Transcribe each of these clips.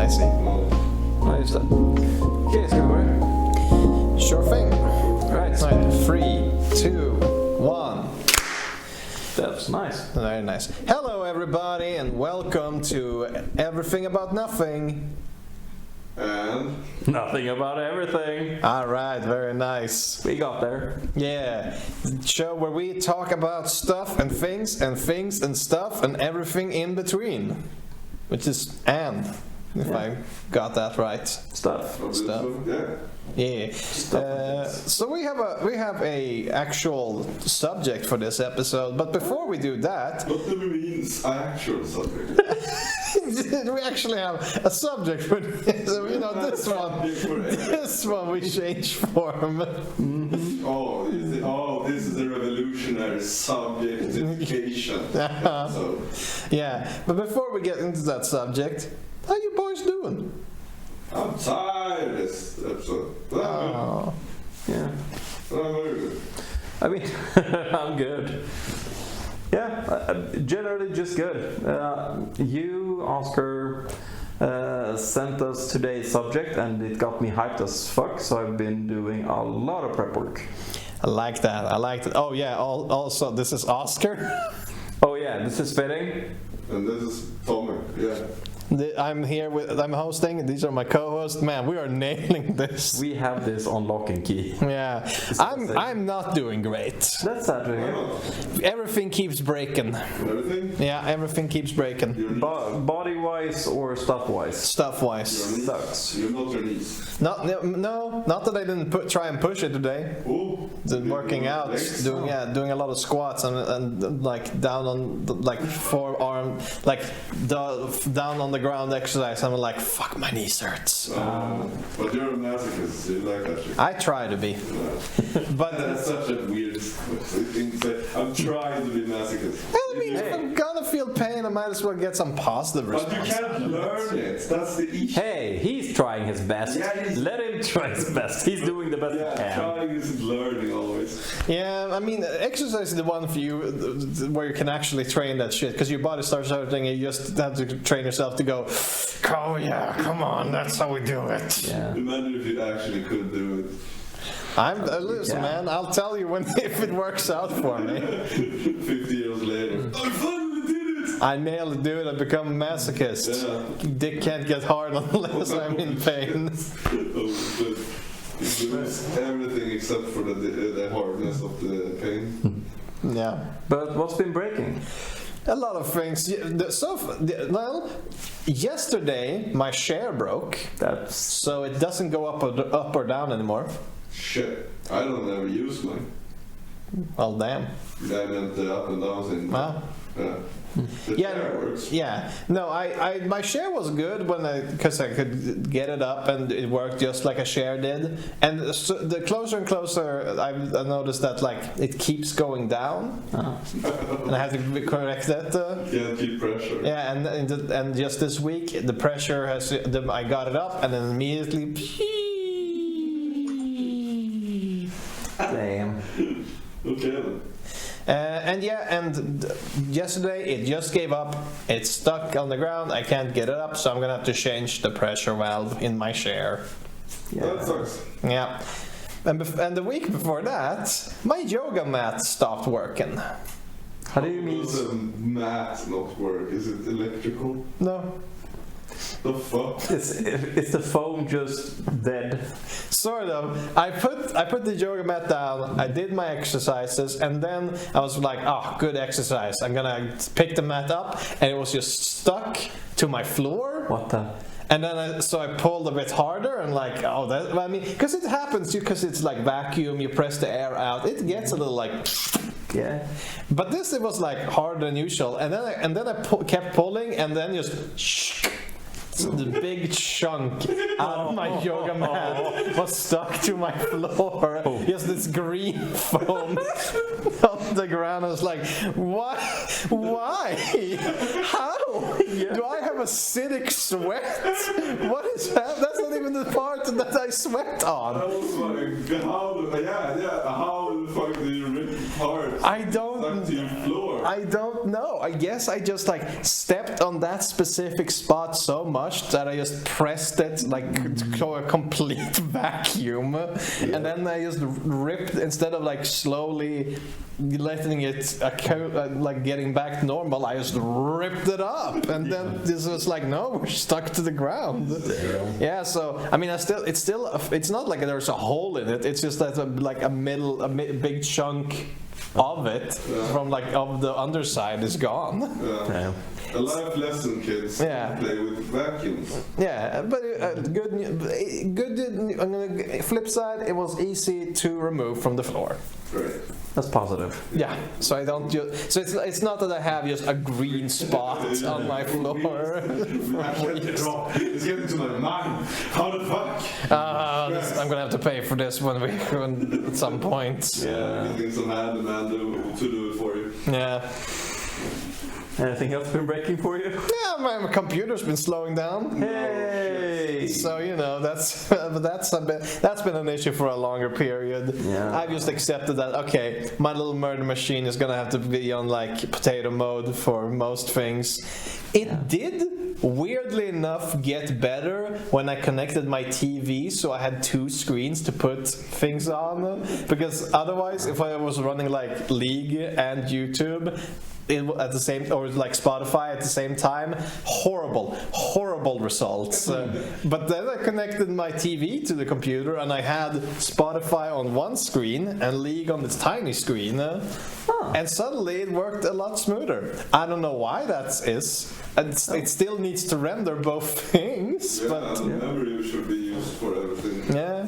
I see. Ja, just det. Okej, ska vi börja? Sure thing. Right. Right. 3, 2, 1. That's nice. Very nice. Hello, everybody, and welcome to Everything About Nothing. And Nothing about everything. All right, very nice. We got there. Yeah, show where we talk about stuff and things and stuff and everything in between, which is if I got that right. Stuff. Stuff. Yeah. Yeah. So we have a actual subject for this episode, but before we do that, What do we mean actual subject? we actually have a subject for this. So, you know, this one we change form. This is a revolutionary subjectification episode. Yeah, but before we get into that subject, how you boys doing? I'm tired of this episode. Oh. Yeah. But I'm very good. I mean, I'm good. Yeah, generally just good. You, Oscar, sent us today's subject and it got me hyped as fuck, so I've been doing a lot of prep work. I like that. I like it. Oh yeah. Also, this is Oscar. Oh yeah, this is fitting. And this is Tommy. Yeah. I'm hosting. These are my co-hosts. Man, we are nailing this. We have this on lock and key. Yeah, I'm not doing great. That's sad to hear. Everything keeps breaking. Everything? Yeah, everything keeps breaking. Body-wise or stuff-wise? Stuff-wise. Sucks. You're not your knees. Not that I didn't try and push it today. Oh. Working out, doing a lot of squats and like down on like forearm, like down on the ground exercise. I'm like, fuck, my knees hurts. But you're a masochist, so you like that shit. I try to be, but That's such a weird thing to say. I'm trying to be masochist. I mean, if I'm gonna feel pain, I might as well get some positive But you response. can't learn it. That's the issue. Hey, he's trying his best. Yeah, Let him try his best. He's doing the best he Yeah, can. trying isn't learning always. Yeah, I mean, exercise is the one for you where you can actually train that shit, because your body starts hurting and you just have to train yourself to go, oh yeah, come on, that's how we do it. Yeah. Imagine if you actually could do it. Listen, man, I'll tell you when if it works out for me. 50 years later. I finally did it! I nailed it, dude. I become a masochist. Yeah. Dick can't get hard unless I'm in pain. Oh, shit. You lose everything except for the hardness of the pain. Yeah. But what's been breaking? A lot of things. Well, yesterday my share broke, That's so it doesn't go up or down anymore. Shit. I don't ever use mine. Well, damn. I meant the up and downs in. Well, Yeah. The chair works. yeah. No, my share was good because I could get it up and it worked just like a share did. And so the closer and closer, I noticed that like it keeps going down, and I have to correct that. Can't keep pressure. Yeah, and just this week the pressure has. I got it up and then immediately. damn. Okay then. And yesterday it just gave up. It's stuck on the ground. I can't get it up, so I'm gonna have to change the pressure valve in my share. That sucks. Yeah. And the week before that, my yoga mat stopped working. How do you mean? Does the mat not work? Is it electrical? No. The fuck? Is the phone just dead? Sort of. I put the yoga mat down, I did my exercises, and then I was like, oh, good exercise. I'm gonna pick the mat up, and it was just stuck to my floor. What the? And then I pulled a bit harder and like, because it happens because it's like vacuum, you press the air out, it gets a little like, Yeah. but this it was like harder than usual, and then I kept pulling, and then just the big chunk out of my yoga mat was stuck to my floor. Just this green foam on the ground. I was like, what? Why? How? Do I have acidic sweat? What is that? That's not even the part that I sweat on. I was like, how the fuck do you rip apart? I don't. Stuck to your floor? I don't know. I guess I just like stepped on that specific spot so much that I just pressed it like to a complete vacuum, and then I just ripped instead of like slowly letting it like getting back to normal. I just ripped it up, and then this was like, no, we're stuck to the ground. Yeah. So I mean, it's not like there's a hole in it. It's just that a big chunk of it from like of the underside is gone. Yeah. A life lesson, kids. Yeah. Play with vacuums. Yeah, but on the flip side, it was easy to remove from the floor. Right. That's positive. Yeah, so I don't just, so it's not that I have just a green spot on my floor. It's getting to my mind. How the fuck? I'm gonna have to pay for this when at some point. Yeah, getting some handyman to do it for you. Yeah. Anything else been breaking for you? Yeah, my computer's been slowing down. Hey! So you know that's been an issue for a longer period. Yeah. I've just accepted that. Okay, my little murder machine is gonna have to be on like potato mode for most things. It did, weirdly enough, get better when I connected my TV, so I had two screens to put things on. Because otherwise, if I was running like League and YouTube at the same, or like Spotify at the same time, horrible results. But then I connected my TV to the computer, and I had Spotify on one screen and League on this tiny screen, and suddenly it worked a lot smoother. I don't know why that is. It still needs to render both things, Yeah, but the memory should be used for everything. yeah.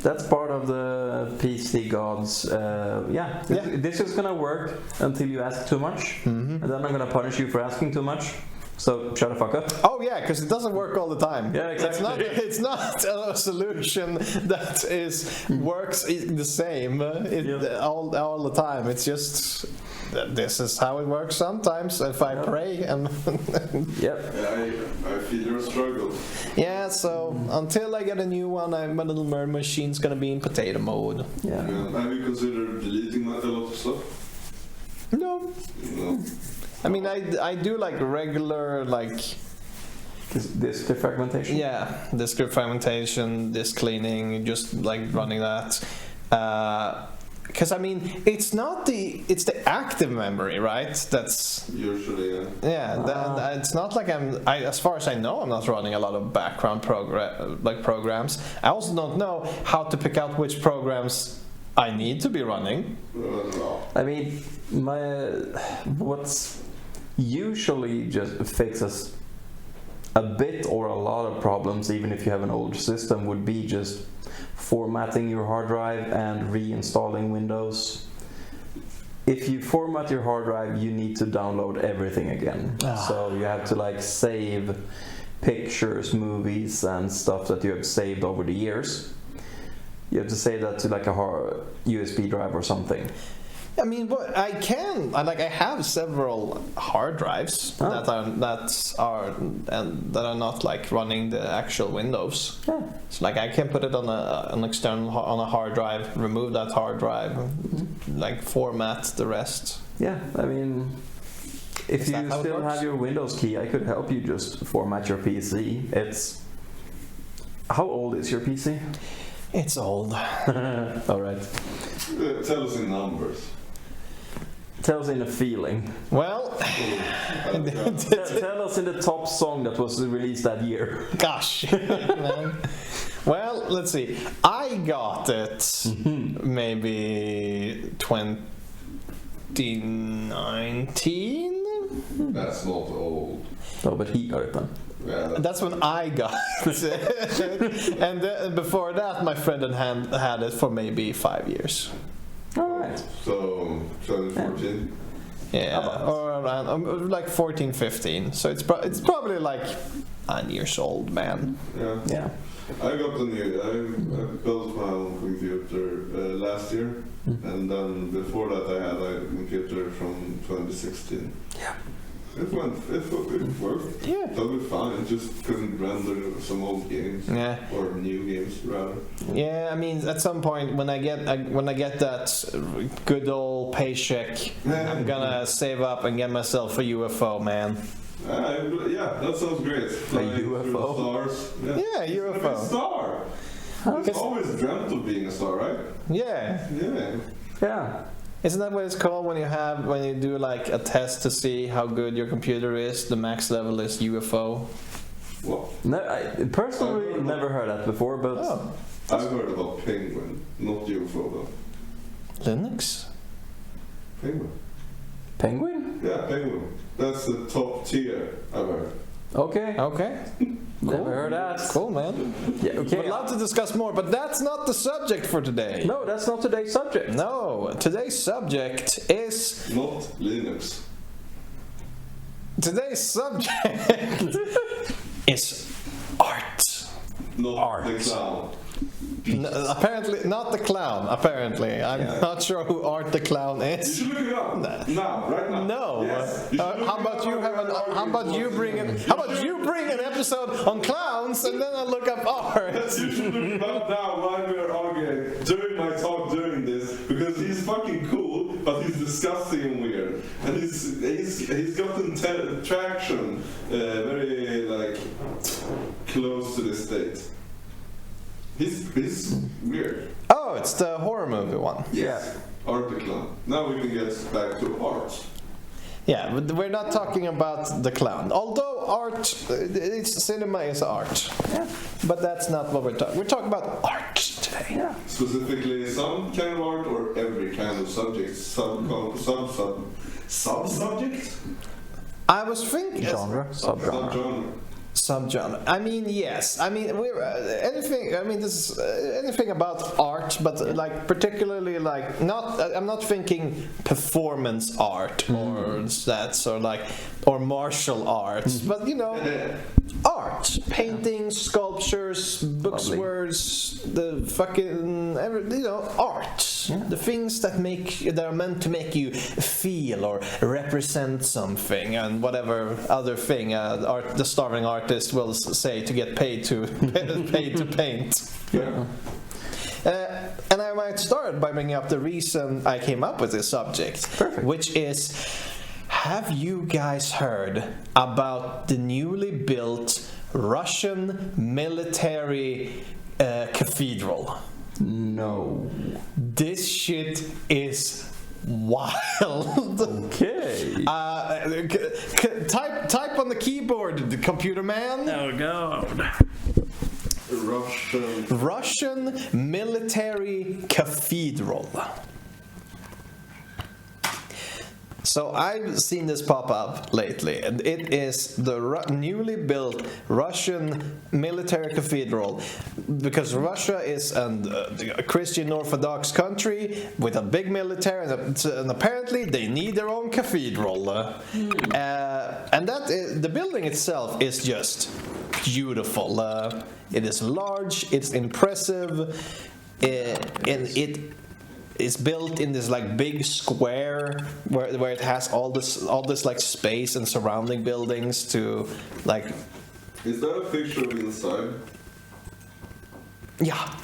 That's part of the PC gods. This is gonna work until you ask too much, and then I'm gonna punish you for asking too much. So shut the fuck up. Oh yeah, because it doesn't work all the time. Yeah, exactly. It's not a solution that works the same all the time. It's just this is how it works sometimes. If I pray and Yep. Yeah, I feel your struggle. yeah. So until I get a new one, my little murder machine's gonna be in potato mode. Yeah. Have you considered deleting a lot of stuff? No, No. I mean I do like regular like. Disk defragmentation. Yeah, disk fragmentation, disk cleaning, just like running that. Because I mean, it's the active memory, right? That's Usually, yeah. yeah. It's not like as far as I know, I'm not running a lot of background programs. I also don't know how to pick out which programs I need to be running. No. I mean, what's usually just fixes a bit or a lot of problems, even if you have an older system, would be just formatting your hard drive and reinstalling Windows. If you format your hard drive, you need to download everything again. So you have to like save pictures, movies, and stuff that you have saved over the years. You have to save that to like a USB drive or something. I mean, but I have several hard drives that are not like running the actual Windows. Yeah. So like I can put it on an external on a hard drive, remove that hard drive, like format the rest. Yeah, I mean, if Is that you how it still works? have your Windows key, I could help you just format your PC. How old is your PC? It's old. All right. Tell us in numbers. Tell us in a feeling. Well, Tell us in the top song that was released that year. gosh. Man. Well, let's see. I got it maybe 2019. That's not old. No, but he got it then. Yeah, That's when I got it. And before that, my friend had it for maybe 5 years. All right. so 2014. Yeah, or around like 14, 15. So it's probably like 9 years old, man. Yeah. Yeah. I built my own computer last year, and then before that I had a computer from 2016. Yeah. It worked. Yeah. Totally fine. It just couldn't render some old games. Yeah. Or new games, rather. Yeah, I mean, at some point when I get that good old paycheck, I'm gonna save up and get myself a UFO, man. Yeah, that sounds great. Flying through the UFO? stars. Yeah, It's gonna be UFO. a star. It's always dreamt of being a star, right? Yeah, Yeah. Yeah. isn't that what it's called when you do like a test to see how good your computer is? The max level is UFO. What? No, I personally never heard that before, but Oh, I've heard about Penguin, not UFO though. Linux. Penguin. Penguin? Yeah, Penguin. That's the top tier I've heard. Okay. Okay, Never heard that. cool, man. Yeah, okay. Would love to discuss more, but that's not the subject for today. No, that's not today's subject. No, today's subject is Not Linux. today's subject is art. Not Art. the clown. Apparently, not the clown. Apparently, I'm not sure who Art the Clown You is. should look it up. Now, right now. No. Yes. You should look How it about up you and have an? argue How about you what's bring in an? it. How about you bring an episode on clowns and then I look up art? You should look it up now while we are arguing during my talk during this because he's fucking cool, but he's disgusting and weird, and he's gotten traction very like close to the state. He's weird. Oh, it's the horror movie one. Yes. Art the Clown. Now we can get back to art. Yeah, but we're not talking about the clown. Although art, cinema is art. Yeah. But that's not what we're talking. We're talking about art today. Yeah. Specifically, some kind of art or every kind of subject. Sub-subject? I was thinking Genre. Subgenre. Subgenre. subgenre. I mean, yes. I mean, we're anything. I mean, this is anything about art, but like particularly like not. I'm not thinking performance art or that or like or martial arts, but you know, art, paintings, sculptures, books, Lovely. words, the fucking art. The things that are meant to make you feel or represent something, and whatever other thing the starving artist will say to get paid to paint. Yeah. And I might start by bringing up the reason I came up with this subject, Perfect. which is, have you guys heard about the newly built Russian military cathedral? No. This shit is wild. Okay. Type on the keyboard, the computer man. Oh god. Russian. Russian military cathedral. So I've seen this pop up lately, and it is the newly built Russian military cathedral, because Russia is a Christian Orthodox country with a big military, and apparently they need their own cathedral. And the building itself is just beautiful. It is large, it's impressive, and it is built in this like big square where it has all this like space and surrounding buildings to like. Is that a picture of inside? Yeah.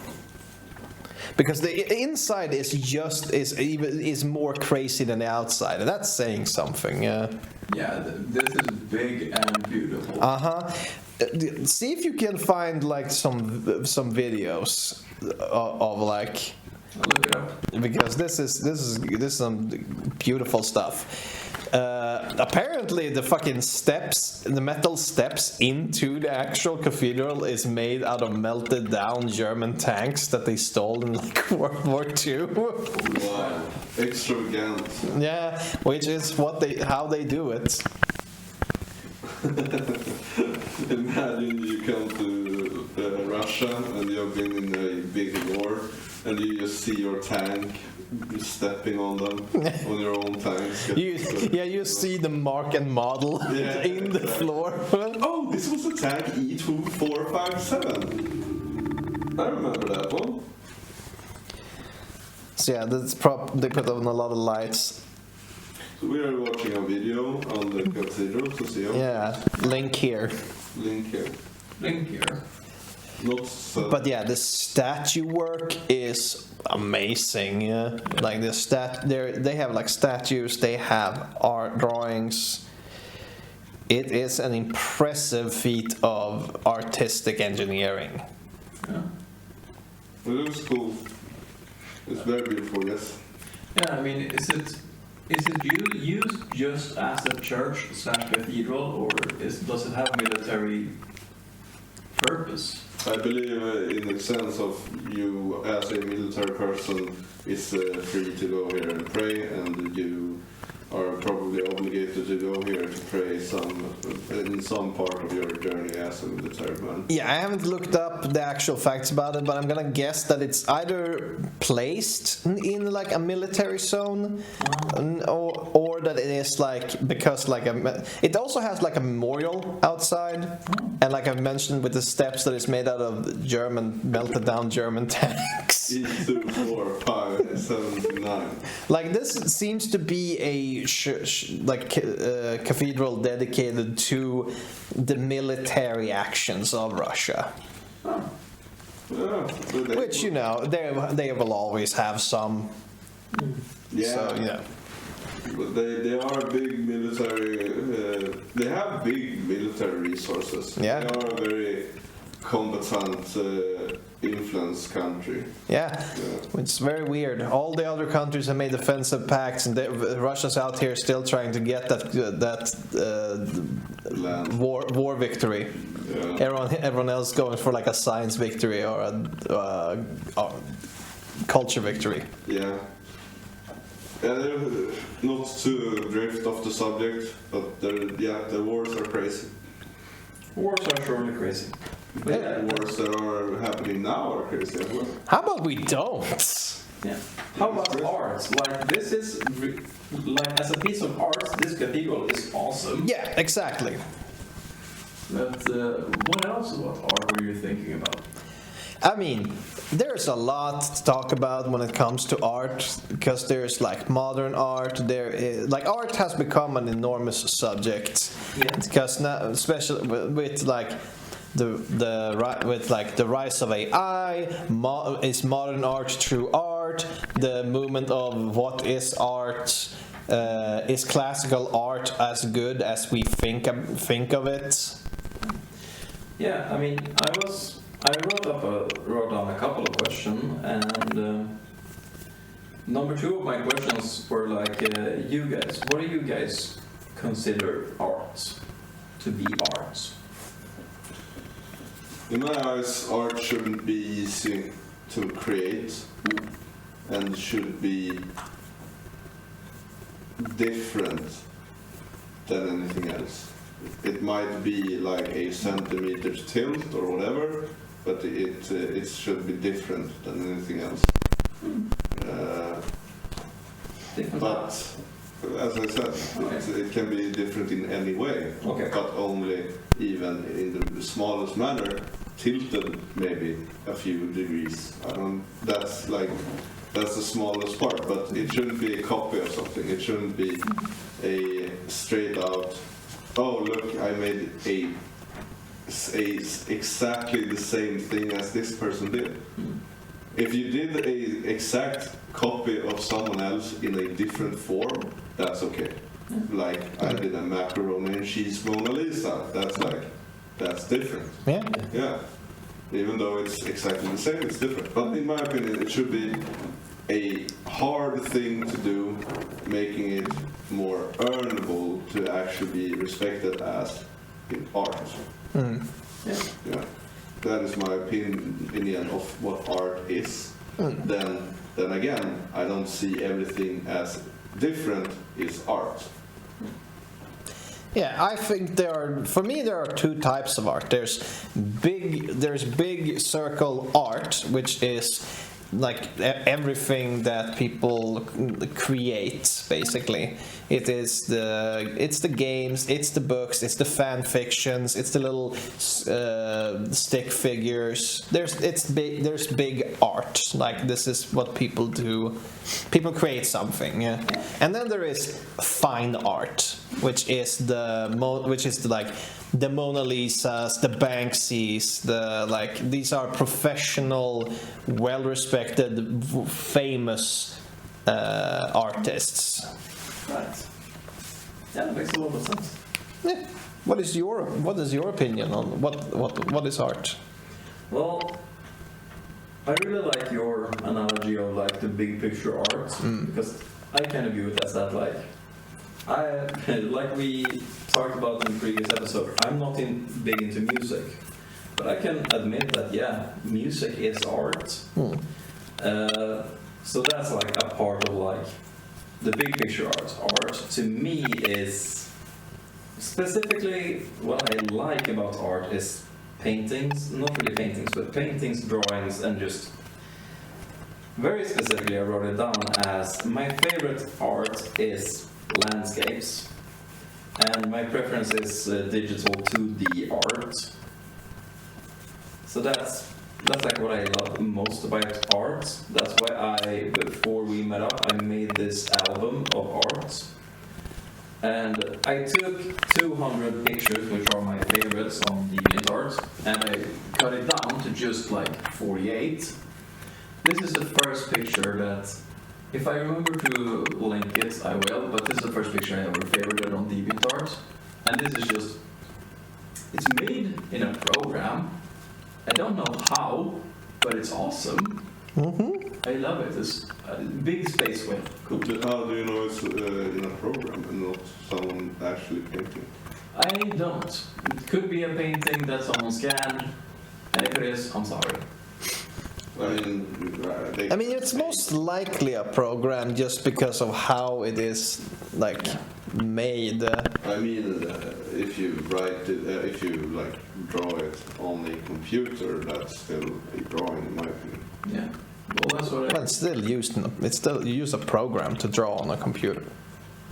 Because the inside is more crazy than the outside, and that's saying something. Yeah, this is big and beautiful. See if you can find like some videos of like. Look it up. Because this is some beautiful stuff. Apparently, the fucking steps, the metal steps into the actual cathedral, is made out of melted down German tanks that they stole in like World War II. Wow. Extravagant. Yeah, which is how they do it. Imagine you come to Russia and you've been in a big war and you just see your tank stepping on them on your own tanks. You see the mark and model Yeah, in the floor. Oh, this was a tank E2457. I remember that one. So yeah, they put on a lot of lights. we are watching a video on the cathedral to see how Yeah, link here. link here. Link here. Not so. But yeah, the statue work is amazing. Yeah, like they have like statues, they have art drawings. It is an impressive feat of artistic engineering. Yeah. It looks cool. It's very beautiful, yes. Yeah, I mean, is it used just as a church/cathedral, or does it have military purpose? I believe in the sense of you as a military person is free to go here and pray, and you are probably obligated to go here to pray in some part of your journey as a military man. Yeah, I haven't looked up the actual facts about it, but I'm gonna guess that it's either placed in like a military zone, or that it is like because like it also has like a memorial outside, and like I've mentioned with the steps that it's made out of melted down German tanks. E24579. Like this seems to be a cathedral dedicated to the military actions of Russia. Yeah, but Which, you know, they will always have some. yeah, So, yeah. but they are big military. They have big military resources. Yeah. They are a very combatant, influence country. Yeah, it's very weird. All the other countries have made defensive pacts, and Russia's out here still trying to get that Land. war victory. Yeah. Everyone else going for like a science victory or a culture victory. Yeah. Not to drift off the subject, but the wars are crazy. Wars are surely crazy. The wars that are happening now are crazy as well. How about we don't? Yeah. How about art? Like this is like as a piece of art, this cathedral is awesome. Yeah, exactly. But what else about art were you thinking about? I mean, there's a lot to talk about when it comes to art, because there's like modern art. Like art has become an enormous subject, because now, especially with like the rise of AI, is modern art true art? The movement of what is art? Is classical art as good as we think of it? Yeah, I mean, I wrote down a couple of questions, and number 2 of my questions were like, you guys, what do you guys consider art to be art? In my eyes, art shouldn't be easy to create and should be different than anything else. It might be like a centimeter tilt or whatever, but it should be different than anything else. But as I said, it can be different in any way, but only even in the smallest manner, tilted maybe a few degrees. That's the smallest part, but it shouldn't be a copy of something. It shouldn't be a straight out, oh look, I made exactly the same thing as this person did. If you did a exact copy of someone else in a different form, that's okay. Like I did a macaroni and cheese Mona Lisa. That's different. Yeah. Yeah. Even though it's exactly the same, it's different. But in my opinion, it should be a hard thing to do, making it more earnable to actually be respected as in art. Yeah. That is my opinion of what art is. Then again, I don't see everything as different is art. Yeah, I think for me there are 2 types of art. There's big circle art, which is like everything that people create. Basically, it's the games, it's the books, it's the fan fictions, it's the little stick figures. There's big art. Like this is what people do. People create something, yeah. And then there is fine art, which is the Mona Lisas, the Banksys, these are professional, well-respected, famous artists. Right. Yeah, that makes a lot of sense. Yeah. What is your opinion on what is art? Well, I really like your analogy of like the big picture art because I kind of view it as that like like we talked about in the previous episode. I'm not big into music, but I can admit that music is art. So that's like a part of like the big picture art. Art to me is specifically what I like about art is paintings, not really paintings, but paintings, drawings, and just very specifically I wrote it down as my favorite art is landscapes, and my preference is digital 2D art. So that's like what I love most about art. That's why before we met up, I made this album of art. And I took 200 pictures, which are my favorites on DeviantArt, and I cut it down to just like 48. This is the first picture that, if I remember to link it, I will, but this is the first picture I ever favorited on DeviantArt. And this is just, it's made in a program. I don't know how, but it's awesome. I love it. It's a big space whale. Cool. How do you know it's in a program and not someone actually painting? I don't. It could be a painting that someone scanned, and if it is, I'm sorry. I mean, it's most likely a program just because of how it is like made. I mean, if you write it, if you like draw it on a computer, that's still a drawing, in my opinion. Yeah. Well, that's what Well, it's still you use a program to draw on a computer.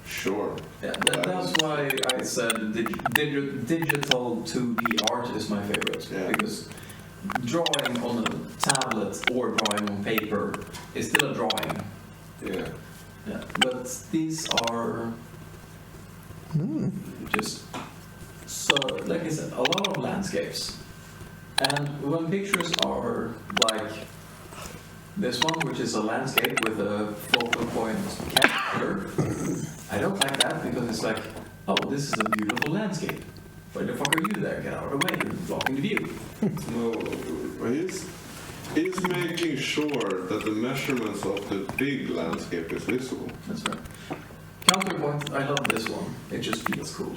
Sure. Yeah, that's why I said digital 2D art is my favorite. Yeah. Because drawing on a tablet or drawing on paper is still a drawing. Yeah. Yeah. But these are just so, like I said, a lot of landscapes. And when pictures are like this one, which is a landscape with a focal point character, I don't like that because it's like, oh, this is a beautiful landscape. Why the fuck are you there? Get out of the way, you're blocking the view. No, he's making sure that the measurements of the big landscape is visible. That's right. Counterpoint, I love this one. It just feels cool.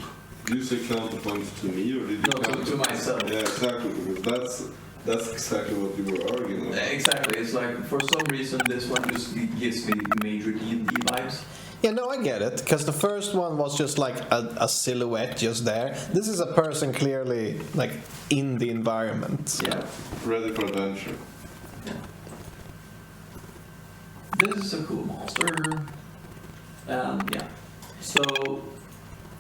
Did you say counterpoints to me or did you No, to myself. Yeah, exactly, because that's exactly what you were arguing about. Exactly, it's like, for some reason, this one just gives me major D&D vibes. Yeah, no, I get it. Because the first one was just like a silhouette just there. This is a person clearly like in the environment. Yeah. Ready for adventure. Yeah. This is a cool monster. And yeah. So,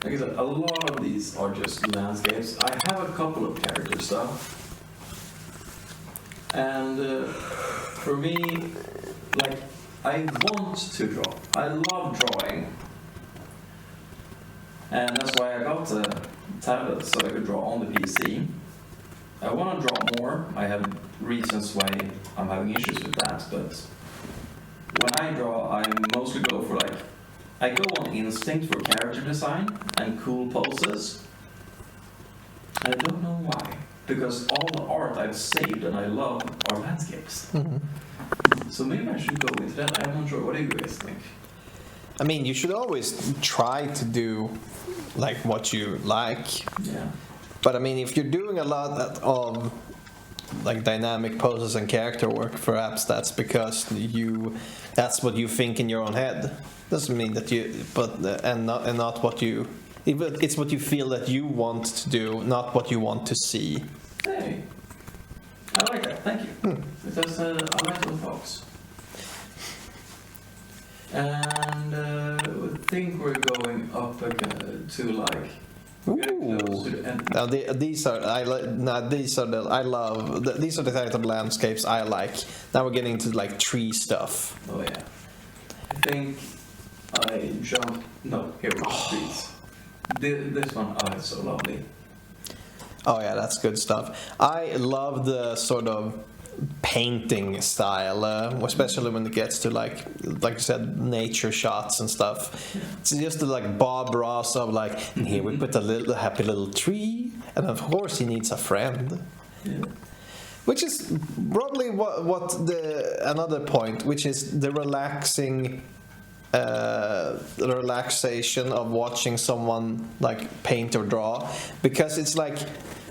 like I said, a lot of these are just landscapes. I have a couple of character stuff. And for me, like, I want to draw. I love drawing. And that's why I got a tablet so I could draw on the PC. I want to draw more. I have reasons why I'm having issues with that, but when I draw, I mostly go for like, I go on instinct for character design and cool poses. I don't know why, because all the art I've saved and I love are landscapes. So maybe I should go with that. I'm not sure. What do you guys think? I mean, you should always try to do like what you like. Yeah. But I mean, if you're doing a lot of like dynamic poses and character work, perhaps that's because that's what you think in your own head. Doesn't mean that and not what you. It's what you feel that you want to do, not what you want to see. Hey, I like that. Thank you. Because I like those thoughts. And I think we're going up again to like getting close to the end. Now these are these are the type of landscapes I like. Now we're getting to like tree stuff. Oh yeah. I think I jumped. No, here we go. Trees. This one, oh, it's so lovely. Oh yeah, that's good stuff. I love the sort of painting style, especially when it gets to like you said, nature shots and stuff. It's just the, like Bob Ross of like, and here we put a happy little tree, and of course he needs a friend. Yeah. Which is probably what the another point, which is the relaxation of watching someone like paint or draw, because it's like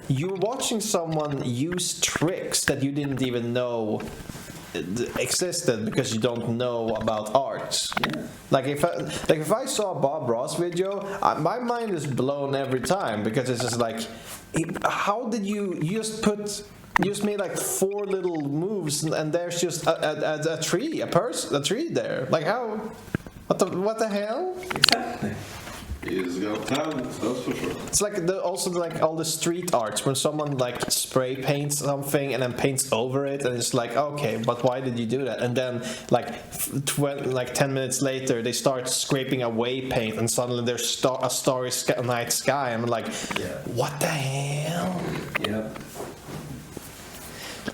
you're watching someone use tricks that you didn't even know existed because you don't know about art. Yeah. Like if I saw a Bob Ross video, my mind is blown every time, because it's just like, how did you just made like 4 little moves and there's just a tree, a tree there. Like how? What the hell? Exactly. He's got talent, that's for sure. It's like also like all the street arts when someone like spray paints something and then paints over it, and it's like, okay, but why did you do that? And then like 10 minutes later they start scraping away paint and suddenly there's a starry night sky. I'm like, what the hell? Yep.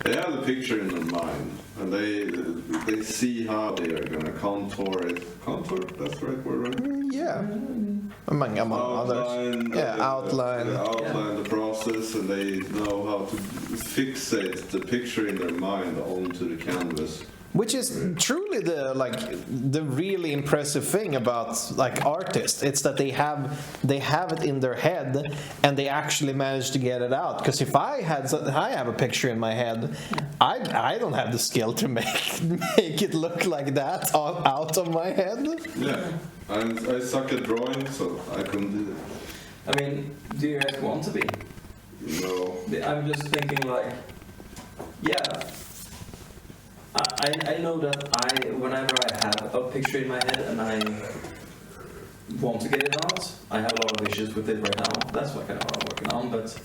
They have the picture in their mind, and they see how they are gonna contour it. Contour? That's the right word, right? Yeah. Among others. Outline. Outline the process, and they know how to fixate the picture in their mind onto the canvas. Which is truly the really impressive thing about like artists. It's that they have it in their head and they actually manage to get it out. Because if I have a picture in my head, I don't have the skill to make it look like that out of my head. Yeah, I suck at drawing, so I couldn't do it. I mean, do you guys want to be? No. I'm just thinking like, yeah. I know that whenever I have a picture in my head and I want to get it out, I have a lot of issues with it right now. That's what kind of what I'm working on, but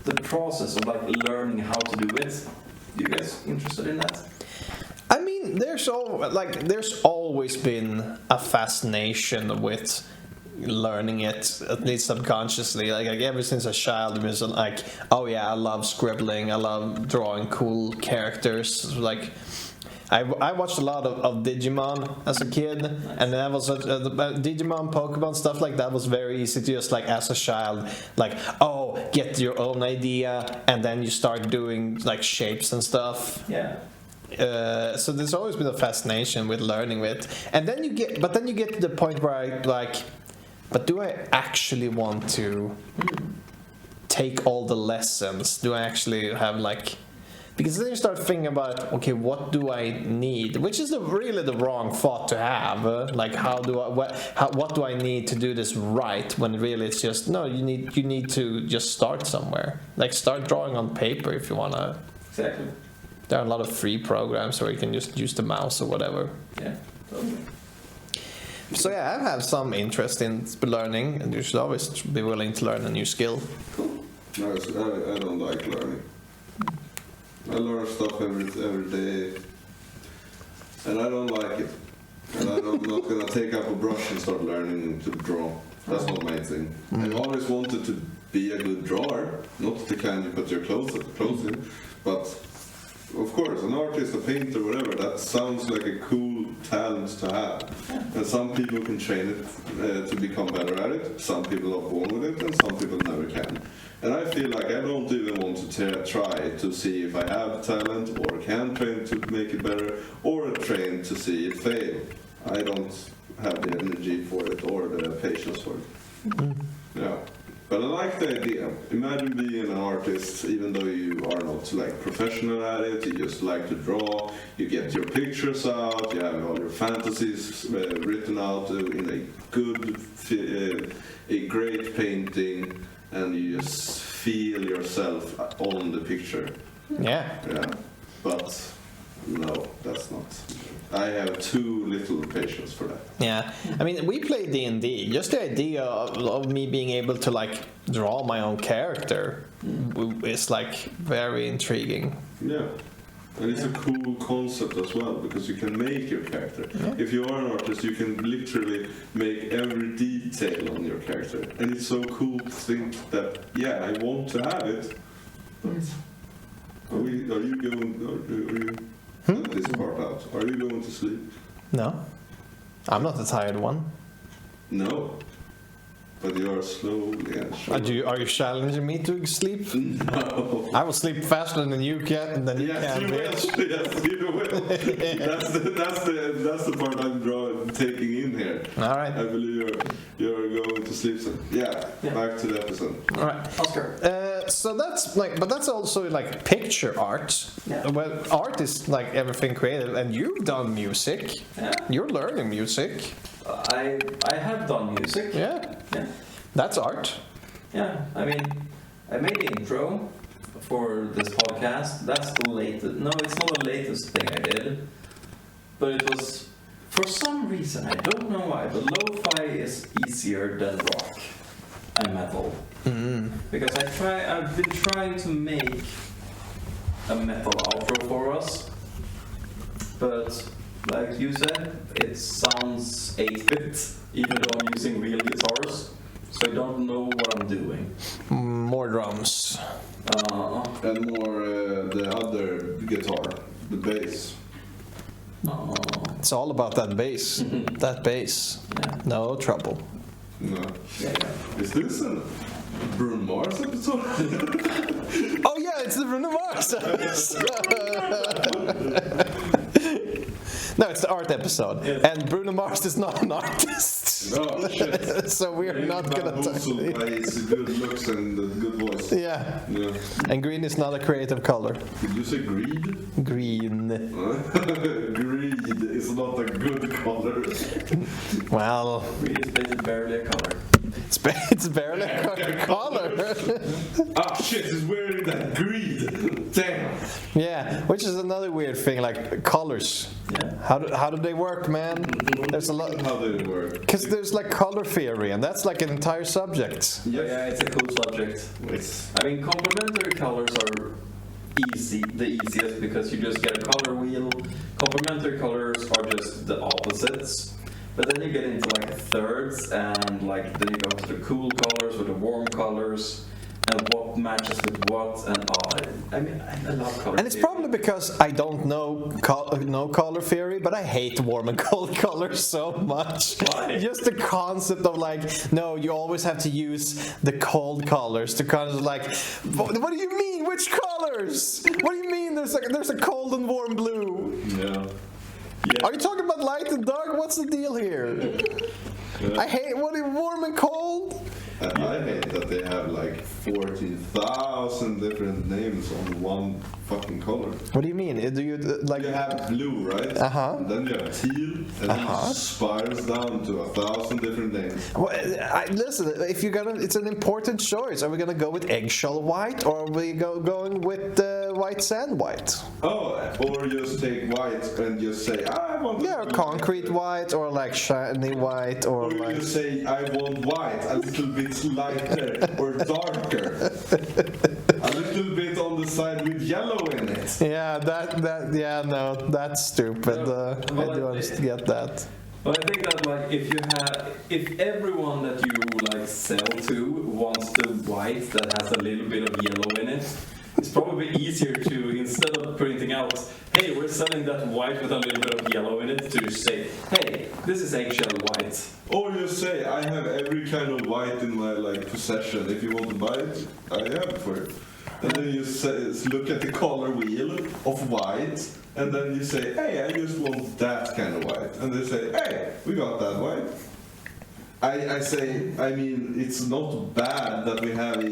the process of like learning how to do it, you guys interested in that? I mean, there's always been a fascination with learning it, at least subconsciously. Like ever since a child, it was like, oh yeah, I love scribbling, I love drawing cool characters. Like I watched a lot of Digimon as a kid, and that was Digimon, Pokemon, stuff like that was very easy to just like as a child, like, oh, get your own idea and then you start doing like shapes and stuff. Yeah. So there's always been a fascination with learning it, and then you get to the point where I like, but do I actually want to take all the lessons? Do I actually have like, because then you start thinking about, okay, what do I need? Which is really the wrong thought to have. Like, what do I need to do this right? When really it's just, no, you need to just start somewhere. Like start drawing on paper if you wanna. Exactly. There are a lot of free programs where you can just use the mouse or whatever. Yeah, totally. So yeah, I have some interest in learning, and you should always be willing to learn a new skill. Cool. No, I don't like learning. I learn stuff every day, and I don't like it. And I'm not gonna take up a brush and start learning to draw. That's not my thing. I've always wanted to be a good drawer, not the kind you put your clothes in, but of course, an artist, a painter, whatever, that sounds like a cool talent to have. And some people can train it to become better at it. Some people are born with it, and some people never can. And I feel like I don't even want to try to see if I have talent, or can train to make it better, or train to see it fail. I don't have the energy for it or the patience for it. Yeah. But I like the idea. Imagine being an artist, even though you are not like professional at it, you just like to draw, you get your pictures out, you have all your fantasies written out in a good, a great painting, and you just feel yourself on the picture. Yeah. Yeah. But No, that's not. I have too little patience for that. Yeah, I mean, we play D&D. Just the idea of me being able to like draw my own character is like very intriguing. Yeah. And it's a cool concept as well, because you can make your character. Yeah. If you are an artist, you can literally make every detail on your character. And it's so cool to think that, yeah, I want to have it. But are you going cut this part out? Are you going to sleep? No, I'm not the tired one. No. But you are slowly and surely. Are you challenging me to sleep? No. I will sleep faster than you can. Yes, you will. Yes, you will. That's the part I'm taking in here. All right. I believe you're going to sleep soon. Yeah. Back to the episode. All right. Oscar. So that's like, but that's also like picture art. Yeah. Well, art is like everything creative, and you've done music. Yeah. You're learning music. I have done music. Yeah. Yeah. That's art. Yeah. I mean, I made the intro for this podcast. That's the latest. No, it's not the latest thing I did. But it was, for some reason, I don't know why, but lo-fi is easier than rock and metal. Because I've been trying to make a metal outro for us, but like you said, it sounds 8-bit, even though I'm using real guitars, so I don't know what I'm doing. More drums. And more the other guitar, the bass. It's all about that bass. That bass. Yeah. No trouble. No. Yeah. Is this a Bruno Mars episode? Oh yeah, it's the Bruno Mars No, it's the art episode. Yes. And Bruno Mars is not an artist. Oh shit. So we're not gonna bamboozled by his good looks and the good voice. Yeah. Yeah. And green is not a creative color. Did you say greed? Green. Greed is not a good color. Well, Really, it's barely a color. it's barely a color. Ah shit, he's wearing that greed. Damn. Yeah, which is another weird thing, like colors. Yeah. How do they work, man? There's a lot. How did it work? Because there's like color theory, and that's like an entire subject. Yeah, it's a cool subject. It's I mean, complementary colors are the easiest because you just get a color wheel. Complementary colors are just the opposites. But then you get into like thirds, and like then you go to the cool colors or the warm colors, and what matches with what, and I mean, I love color. And it's theory. probably because I don't know color theory, but I hate warm and cold colors so much. Why? Just the concept of like, no, you always have to use the cold colors to kind of like, what do you mean? Which colors? What do you mean? There's a cold and warm blue. yeah. Are you talking about light and dark? What's the deal here? I hate warm and cold. I hate that they have like 14,000 different names on one fucking color. What do you mean? Do you like? You have blue, right? Uh-huh. And then you have teal, and then it spirals down to 1,000 different names. Well, listen, if you're gonna, it's an important choice. Are we gonna go with eggshell white, or are we going with white sand white? Oh, or just take white and just say, I want. Yeah, or concrete white, or like shiny white, or Or you like. just say, I want white, a little bit lighter or darker. A little bit on the side with yellow in it. Yeah, yeah, no, that's stupid. I don't get that. But I think that like if everyone that you like sell to wants the white that has a little bit of yellow in it, it's probably easier to, instead of printing out, hey, we're selling that white with a little bit of yellow in it, to just say, hey, this is eggshell white. Or you say, I have every kind of white in my possession. If you want to buy it, I have it for you. And then you say, look at the color wheel of white, and then you say, hey, I just want that kind of white. And they say, hey, we got that white. I say, I mean, it's not bad that we have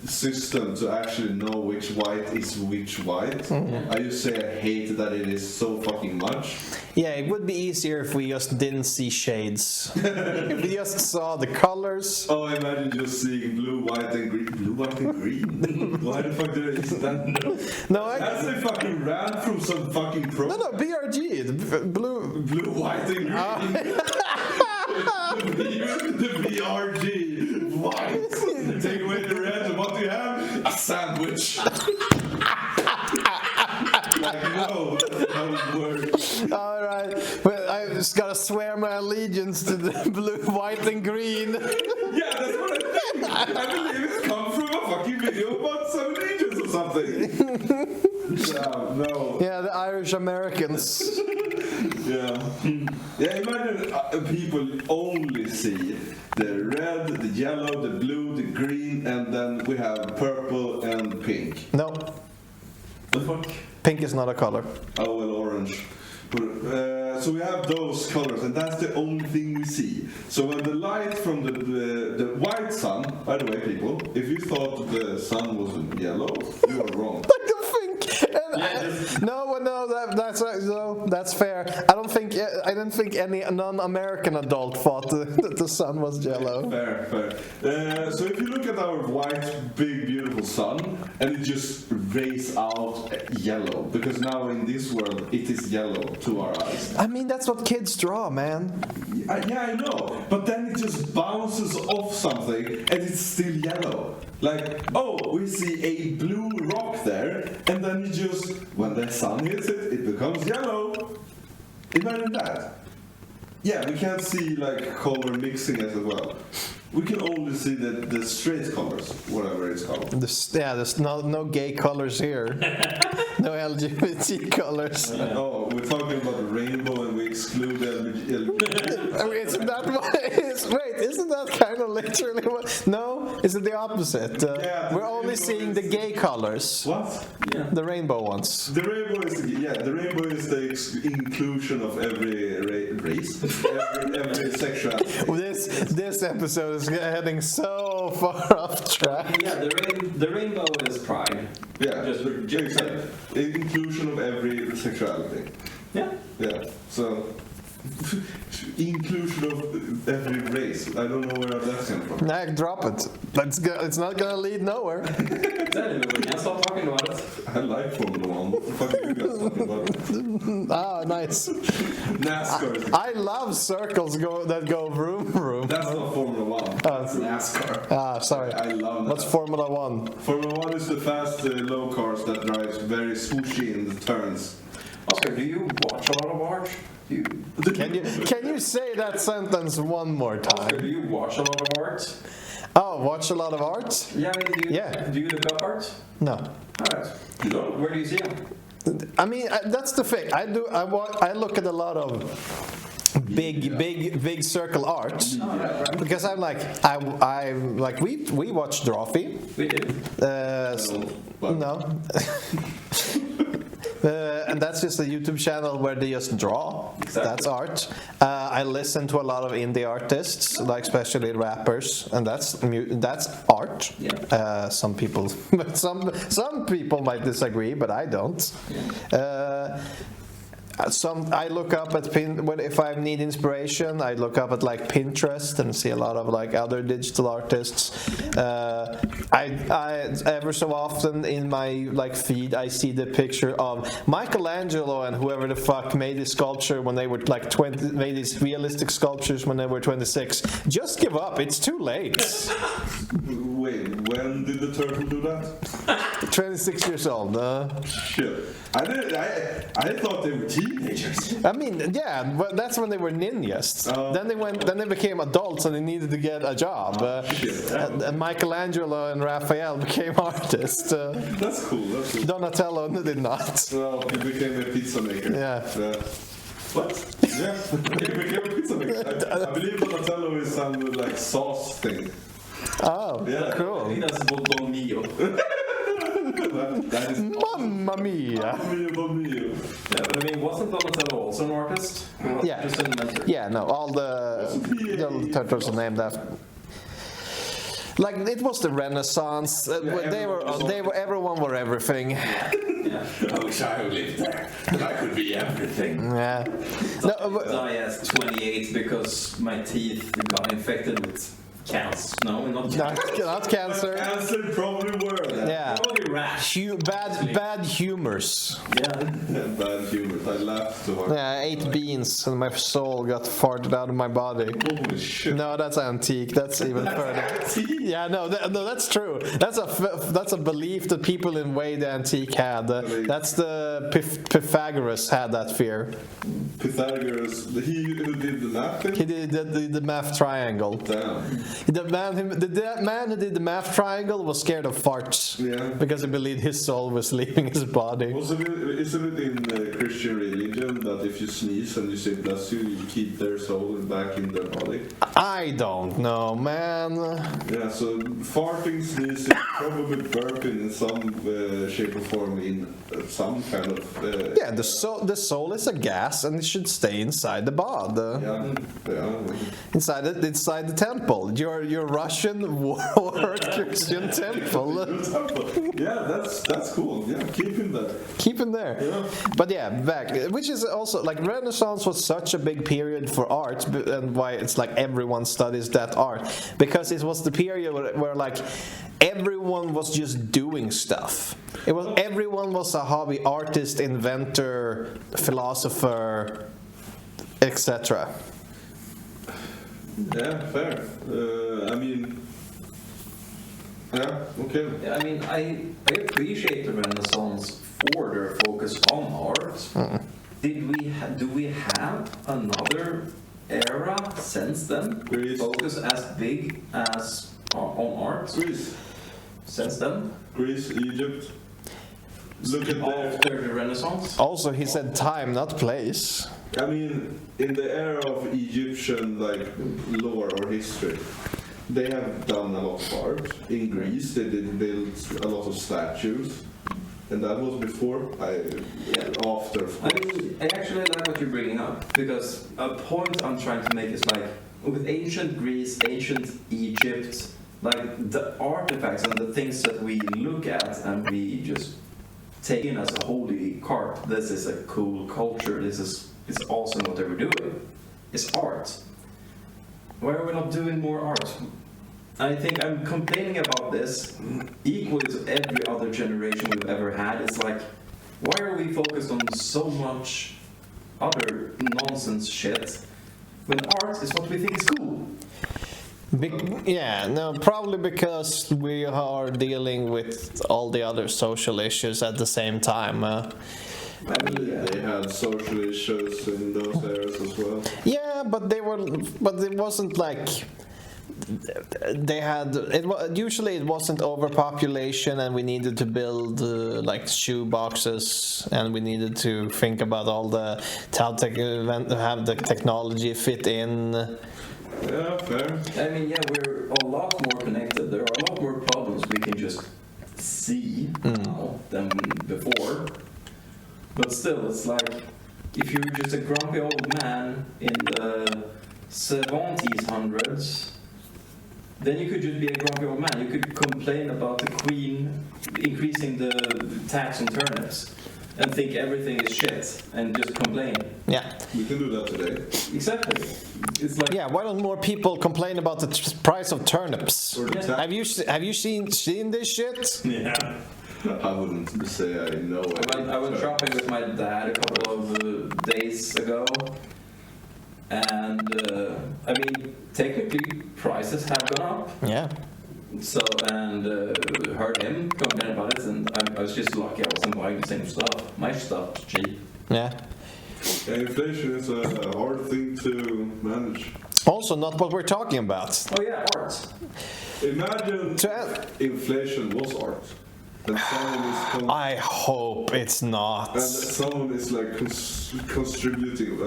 system to actually know which white is which white. I just say I hate that it is so fucking much. Yeah, it would be easier if we just didn't see shades. If we just saw the colors. Oh, imagine just seeing blue, white, and green. Blue, white, and green? Why the fuck did I use that? No, As they fucking ran from some fucking pro. no, BRG, the blue. Blue, white, and green. The BRG, white. Take away the red, and what do you have? A sandwich. Like, no, that would work. All right, well, I just gotta swear my allegiance to the blue, white, and green. Yeah, that's what I think. I believe it's come from a fucking video about 7 Agents or something. No. Yeah, the Irish Americans. Yeah. Yeah, imagine people only see the red, the yellow, the blue, the green, and then we have purple and pink. No, The fuck? pink is not a color. Oh, well, orange. So we have those colors, and that's the only thing we see. So when the light from the white sun, by the way, people, if you thought the sun was yellow, you are wrong. I don't think. That's fair. I don't think any non-American adult thought that the sun was yellow. Fair. So if you look at our white, big, beautiful sun, and it just rays out yellow, because now in this world it is yellow to our eyes. I mean, that's what kids draw, man. Yeah, I know, but then it just bounces off something, and it's still yellow. Like, oh, we see a blue rock there, and then it just, when the sun hits it, it becomes yellow. Imagine that. Yeah, we can't see like color mixing as well. We can only see the straight colors, whatever it's called. There's no gay colors here. No LGBT colors. Oh, we're talking about the rainbow and we exclude LGBT. I mean, isn't that what it is? Wait, isn't that kind of literally what? No, is it the opposite? Yeah, we're only seeing the gay colors. What? The rainbow ones. The rainbow is the inclusion of every race, every sexuality. This episode is getting so far off track. Yeah, the rainbow is pride. Yeah, Just exactly. Inclusion of every sexuality. Yeah. Yeah, so inclusion of every race. I don't know where that came from. Nah, drop it. It's not gonna lead nowhere. Anyway, we can't stop talking about it. I like Formula 1. What the fuck are you guys talking about? Ah, nice. NASCAR. I love circles that go vroom vroom. That's not Formula 1. That's NASCAR. Ah, sorry. I love that. What's Formula 1? Formula 1 is the fast low cars that drives very swooshy in the turns. Oscar, do you watch a lot of art? Can you say that sentence one more Oscar, time? do you watch a lot of art? Oh, watch a lot of art? Yeah, I mean, Yeah. Do you look up art? No. Alright. You don't? Where do you see them? I mean, that's the thing. I look at a lot of big circle art because I'm like we watch Drawfee. We do. No. And that's just a YouTube channel where they just draw. Exactly. That's art. I listen to a lot of indie artists, like especially rappers, and that's art. Yeah. Some people might disagree, but I don't. I look up at if I need inspiration, I look up at like Pinterest and see a lot of like other digital artists. I ever so often in my like feed I see the picture of Michelangelo and whoever the fuck made this sculpture when they were like 20, made these realistic sculptures when they were 26. Just give up, it's too late. Wait, when did the turtle do that? 26 years old. Shit. I thought they were teenagers. I mean, yeah, but that's when they were ninjas. Oh. Then they became adults and they needed to get a job. Shit. And Michelangelo and Raphael became artists. That's cool. Donatello did not. Well, he became a pizza maker. Yeah. What? Yeah, he became a pizza maker. I believe Donatello is some like sauce thing. Oh, Yeah. I cool. think that's Bon Mio. That is Mamma mia. Bon Mio. Yeah, but I mean, wasn't Donatello also an artist? Or was Yeah. he just an inventor? Yeah, no, all the turtles are named after. Like it was the Renaissance. Everyone were everything. Yeah. I wish I lived there. I could be everything. Yeah. No, but- Die at 28 because my teeth got infected with cancer. No, not cancer. not cancer. Cancer probably were that. Yeah. Probably rash. Bad humors. Yeah. Bad humor. I laughed too hard. Yeah, I ate beans and my soul got farted out of my body. Holy shit. No, that's antique. That's even further. Yeah, no, that's true. That's a belief that people in way the antique had. That's the Pythagoras had that fear. Pythagoras, he who did the math thing? He did the math triangle. Damn. The man who did the math triangle was scared of farts. Yeah. Because he believed his soul was leaving his body. Isn't it in Christian religion that if you sneeze and you say bless you keep their soul back in their body? I don't know, man. Yeah, so farting, sneezing, probably burping in some shape or form in some kind of... Yeah, the soul is a gas and it should stay inside the bod. Inside the temple. Your Russian war Christian temple. Yeah, that's cool. Yeah, keep him there. Keep him there. Yeah. But yeah, back, which is also like Renaissance was such a big period for art, and why it's like everyone studies that art, because it was the period where like everyone was just doing stuff. Everyone was a hobby artist, inventor, philosopher, etc. Yeah, fair. I mean, yeah, okay. I mean, I appreciate the Renaissance for their focus on art. Do we have another era since then? Greece. Focus as big as on art Greece, since then? Egypt. Look at that. After the Renaissance? Also, he said time, not place. I mean, in the era of Egyptian like lore or history, they have done a lot of art. In Greece, they did build a lot of statues, and that was before. After. Of I course. mean, I actually like what you're bringing up, because a point I'm trying to make is like, with ancient Greece, ancient Egypt, like the artifacts and the things that we look at and we just take in as a holy carp, this is a cool culture, it's awesome what they were doing. It's art. Why are we not doing more art? I think I'm complaining about this equally to every other generation we've ever had. It's like, why are we focused on so much other nonsense shit when art is what we think is cool? Probably because we are dealing with all the other social issues at the same time. They had social issues in those eras as well. Yeah, but it wasn't like they had usually it wasn't overpopulation and we needed to build like shoe boxes and we needed to think about all the have the technology fit in. Yeah, fair. I mean, yeah, we're a lot more connected. There are a lot more problems we can just see now than before. But still, it's like, if you're just a grumpy old man in the 1700s, then you could just be a grumpy old man. You could complain about the Queen increasing the tax on turnips and think everything is shit and just complain. Yeah. We can do that today. Exactly. It's like, Yeah, why don't more people complain about the price of turnips? Or the Yeah. Have you seen this shit? yeah. I wouldn't say I know it. I went shopping with my dad a couple of days ago, and I mean, technically prices have gone up. Yeah. So, and heard him complain about it, and I was just lucky I wasn't buying the same stuff. My stuff's cheap. Yeah. Yeah, inflation is a hard thing to manage. Also, not what we're talking about. Oh yeah, art. Imagine So- inflation was art. And someone is I hope it's not. and someone is like contributing,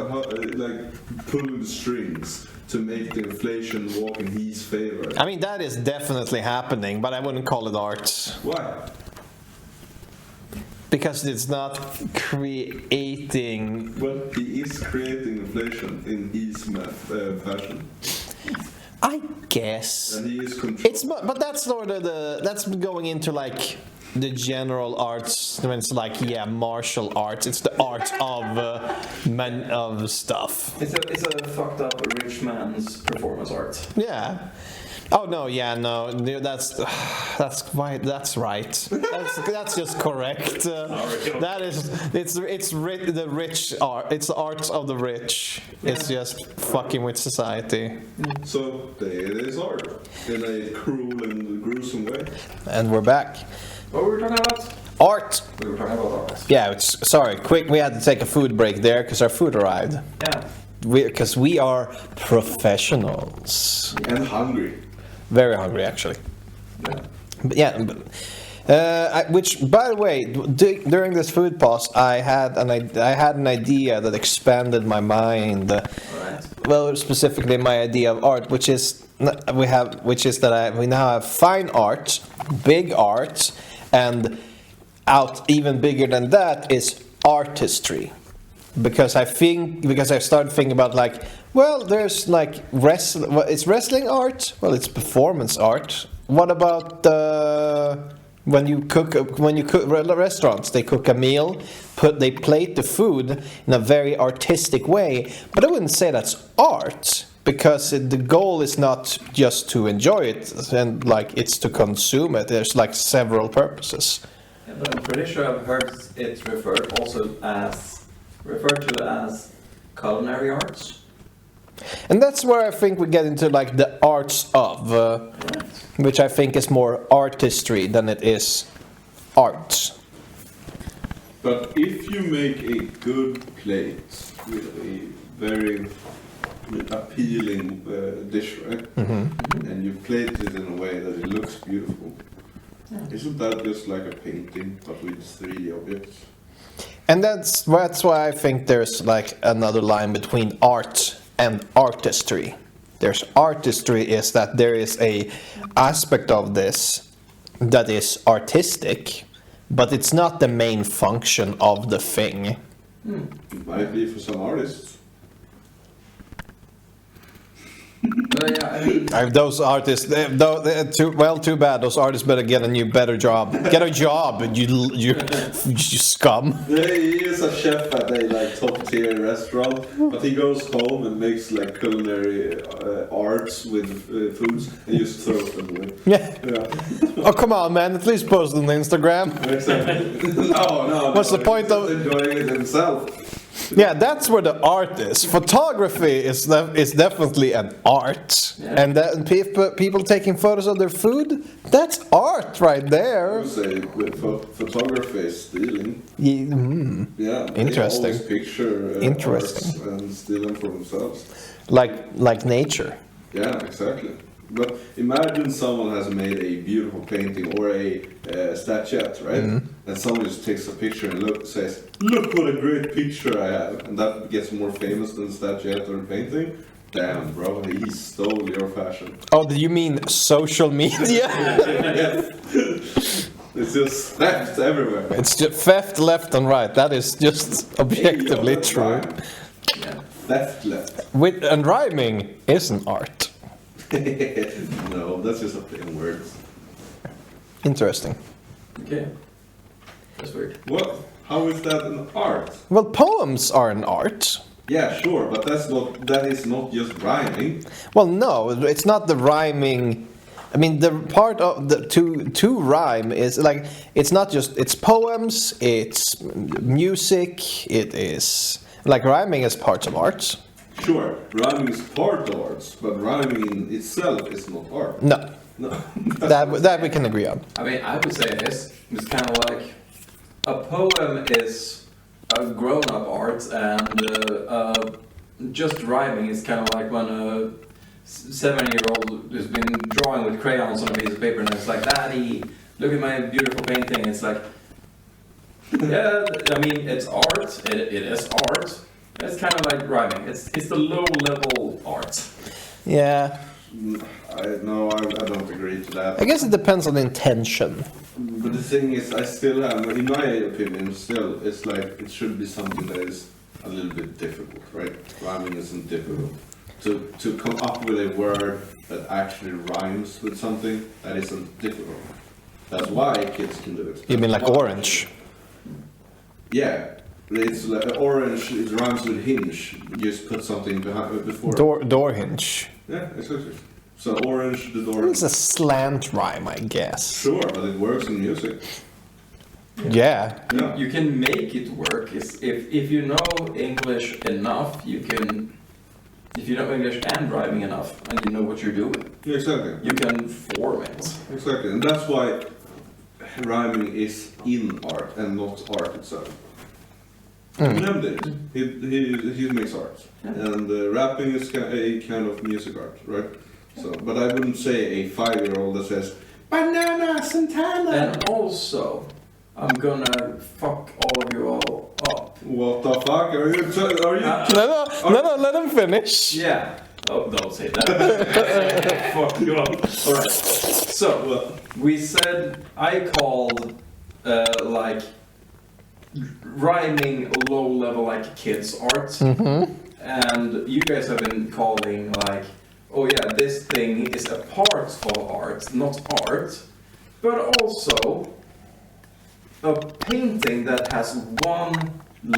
like pulling the strings to make the inflation walk in his favor. I mean, that is definitely happening, but I wouldn't call it art. Why? Because it's not creating. Well, he is creating inflation in his fashion. I guess. And he is control. It's but that's sort of that's going into like the general arts. When it's like martial arts. It's the art of of stuff. It's a fucked up rich man's performance art. Yeah. Oh no, yeah, no, that's right. That's just correct. That is, the rich art. It's the arts of the rich. It's just fucking with society. So it is art in a cruel and gruesome way. And we're back. What were we talking about? Art. We were talking about art. Yeah, sorry, quick. We had to take a food break there because our food arrived. Yeah. Because we are professionals. And hungry. Very hungry, actually. Yeah. But yeah, which, by the way, during this food pause, I had an idea that expanded my mind. Alright. Well, specifically my idea of art, which is that we now have fine art, big art, and out even bigger than that is artistry. Because I started thinking about like, well, there's like it's wrestling art. Well, it's performance art. What about when you cook restaurants? They cook a meal, they plate the food in a very artistic way. But I wouldn't say that's art because the goal is not just to enjoy it and like it's to consume it. There's like several purposes. Yeah, but I'm pretty sure I've heard it referred to as culinary arts. And that's where I think we get into like the arts of, Right. which I think is more artistry than it is art. But if you make a good plate with a very appealing dish, right? And you plate it in a way that it looks beautiful, isn't that just like a painting but with 3 objects? And that's why I think there's like another line between art and artistry. There's artistry is that there is a aspect of this that is artistic, but it's not the main function of the thing. It might be for some artists. But yeah, I mean, Those artists, too bad. Those artists better get a better job. Get a job, you scum. He is a chef at a like top tier restaurant, but he goes home and makes like culinary arts with foods and just throws them away. Yeah. Yeah, Oh come on, man! At least post on Instagram. exactly. No. What's the point he's of- just enjoying it himself? Yeah, that's where the art is. Photography is definitely an art, Yeah. and that people taking photos of their food, that's art right I there. would say photography is stealing. Yeah, Interesting. They always picture Interesting. arts and steal them for themselves. Like nature. Yeah, exactly. But imagine someone has made a beautiful painting or a statuette, right? And someone just takes a picture and says, "Look what a great picture I have," and that gets more famous than the statuette or the painting. Damn, bro, he stole your fashion. Oh, do you mean social media? It's just theft everywhere. It's just theft left and right. That is just objectively Hey, yo, true. rhyme. yeah. Theft left. And rhyming is an art. No, that's just a plain word. Interesting. Okay. That's weird. What? How is that an art? Well, poems are an art. Yeah, sure, but that is not just rhyming. Well, no, it's not the rhyming. I mean, the part of the to rhyme is like it's not just it's poems, it's music, it is like rhyming is parts of art. Sure, rhyming is part of art, but rhyming in itself is not art. No, No. that we can agree on. I mean, I would say this. It's kind of like a poem is a grown-up art, and just rhyming is kind of like when a 7-year-old has been drawing with crayons on a piece of paper, and it's like, "Daddy, look at my beautiful painting." It's like, yeah, I mean, it's art. It is art. It's kind of like rhyming. It's the low-level art. Yeah, I don't agree to that. I guess it depends on the intention. But the thing is, I still have, in my opinion, still, it's like it should be something that is a little bit difficult, right? Rhyming isn't difficult. to come up with a word that actually rhymes with something, that isn't difficult. That's why kids can do it. You mean like That's why- orange? Yeah. It's like orange, it rhymes with hinge. You just put something behind before. Door hinge. Yeah, exactly. So orange, the door. It's a slant rhyme, I guess. Sure, but it works in music. Yeah. Yeah. You can make it work. If you know English enough, you can. If you know English and driving enough, and you know what you're doing, Yeah, exactly. you can form it. Exactly, and that's why rhyming is in art and not art itself. Eminem did it. He makes art, and rapping is a kind of music art, right? So, but I wouldn't say a 5-year-old that says "Banana Santana." And also, I'm gonna fuck all of you all up. What the fuck are you? No, let him finish. Yeah. Oh, don't say that. Fuck you up. All right. So we said I called like rhyming low level like kids art, and you guys have been calling like, oh yeah, this thing is a part of art, not art, but also a painting that has one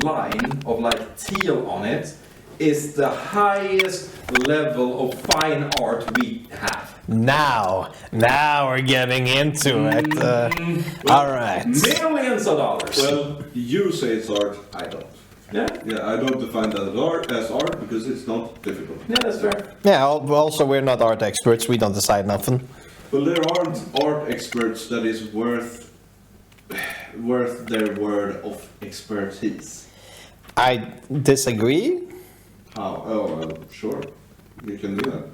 line of like teal on it is the highest level of fine art we have. Now we're getting into it. All right. Millions of dollars. Well, you say it's art. I don't. Yeah, Yeah, I don't define that as art because it's not difficult. yeah, that's fair. Yeah. Also, we're not art experts. We don't decide nothing. Well, there aren't art experts that is worth their word of expertise. I disagree. How? Oh, well, sure, you can do that.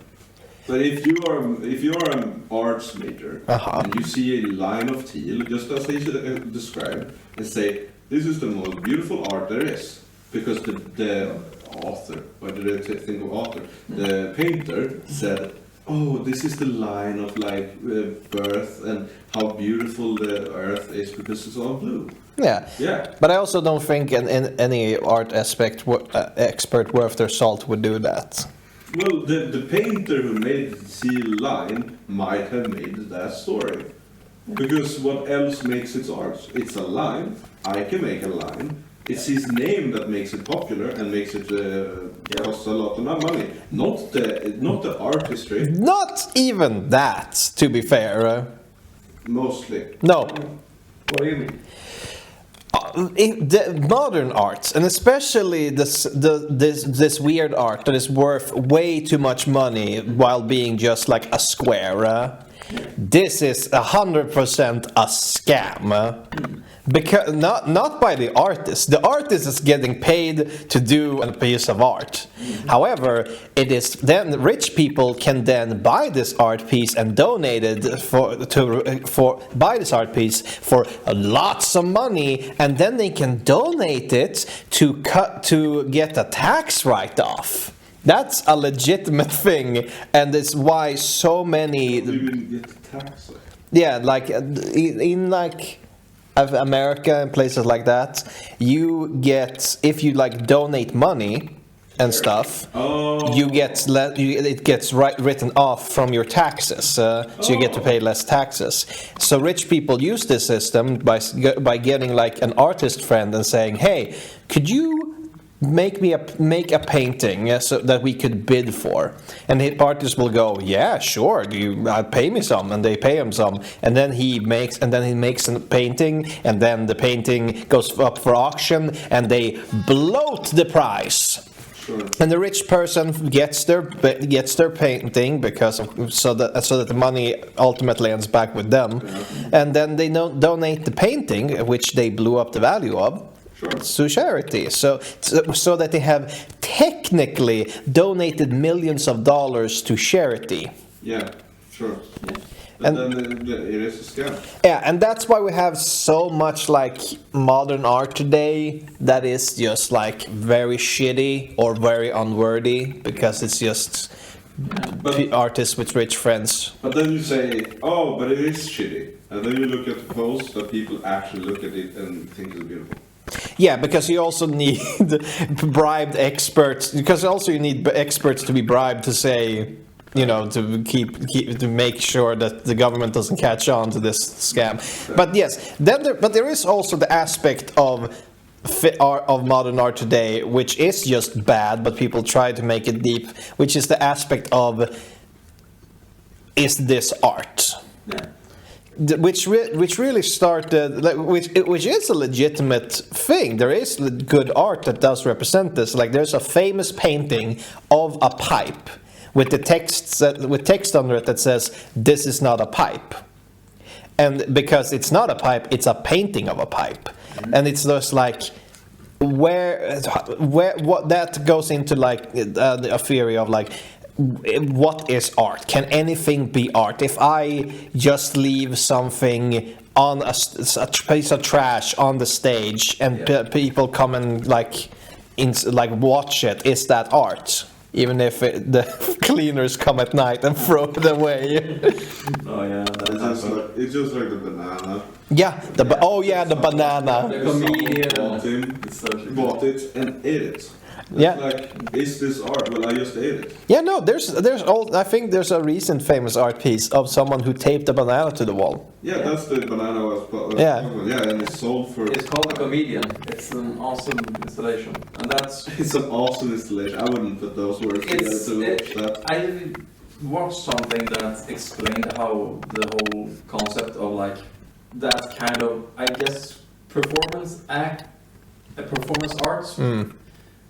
But if you are an arts major and you see a line of teal, just as they described, and say this is the most beautiful art there is, because the author, why did I think of author? The painter said, oh, this is the line of like birth and how beautiful the earth is because it's all blue. Yeah. Yeah. But I also don't think any art expert worth their salt would do that. Well, the painter who made the seal line might have made that story. Because what else makes it art? It's a line. I can make a line. It's his name that makes it popular and makes it cost a lot of money. Not the artistry, Not even that, to be fair. mostly. No. What do you mean? The modern art, and especially this weird art that is worth way too much money while being just like a square. This is 100% a scam. Because not by the artist. The artist is getting paid to do a piece of art. However, it is then rich people can then buy this art piece and donate it buy this art piece for lots of money, and then they can donate it to get a tax write-off. That's a legitimate thing, and it's why so many. You will get taxed. Yeah, like in like America and places like that, you get, if you like donate money and stuff, you get it gets written off from your taxes, so you get to pay less taxes. So rich people use this system by getting like an artist friend and saying, hey, could you make a painting so that we could bid for? And the artist will go, yeah, sure, pay me some, and they pay him some, and then he makes a painting, and then the painting goes up for auction, and they bloat the price. Sure. And the rich person gets their painting so that the money ultimately ends back with them, and then they donate the painting, which they blew up the value of, to charity, so that they have technically donated millions of dollars to charity. Yeah, sure. Yeah. But then it is a scam. Yeah, and that's why we have so much like modern art today that is just like very shitty or very unworthy, because it's just artists with rich friends. But then you say, oh, but it is shitty. And then you look at the post that people actually look at it and think it's beautiful. Yeah, because you also need bribed experts. Because also you need experts to be bribed to say, you know, to to make sure that the government doesn't catch on to this scam. But yes, then there is also the aspect of modern art today, which is just bad, but people try to make it deep. Which is the aspect of, is this art? Yeah. Which really started, like, which is a legitimate thing. There is good art that does represent this. Like, there's a famous painting of a pipe with the text under it that says, "This is not a pipe," and because it's not a pipe, it's a painting of a pipe, and it's just like where what that goes into, like a theory of like, what is art? Can anything be art? If I just leave something on a piece of trash on the stage and people come and like watch it, is that art? Even if the cleaners come at night and throw it away. Oh yeah, It's just like the banana. Yeah, the banana. the comedian. Bought him, It's such a bought it and ate it. It's Yeah. like, is this art? Well, I just ate it. Yeah, no, I think there's a recent famous art piece of someone who taped a banana to the wall. Yeah, that's the banana was Yeah. yeah, and it's sold for. It's called The Comedian. It's an awesome installation, and that's It's an awesome installation. I wouldn't put those words together to watch that. I watched something that explained how the whole concept of like that kind of, I guess, performance art,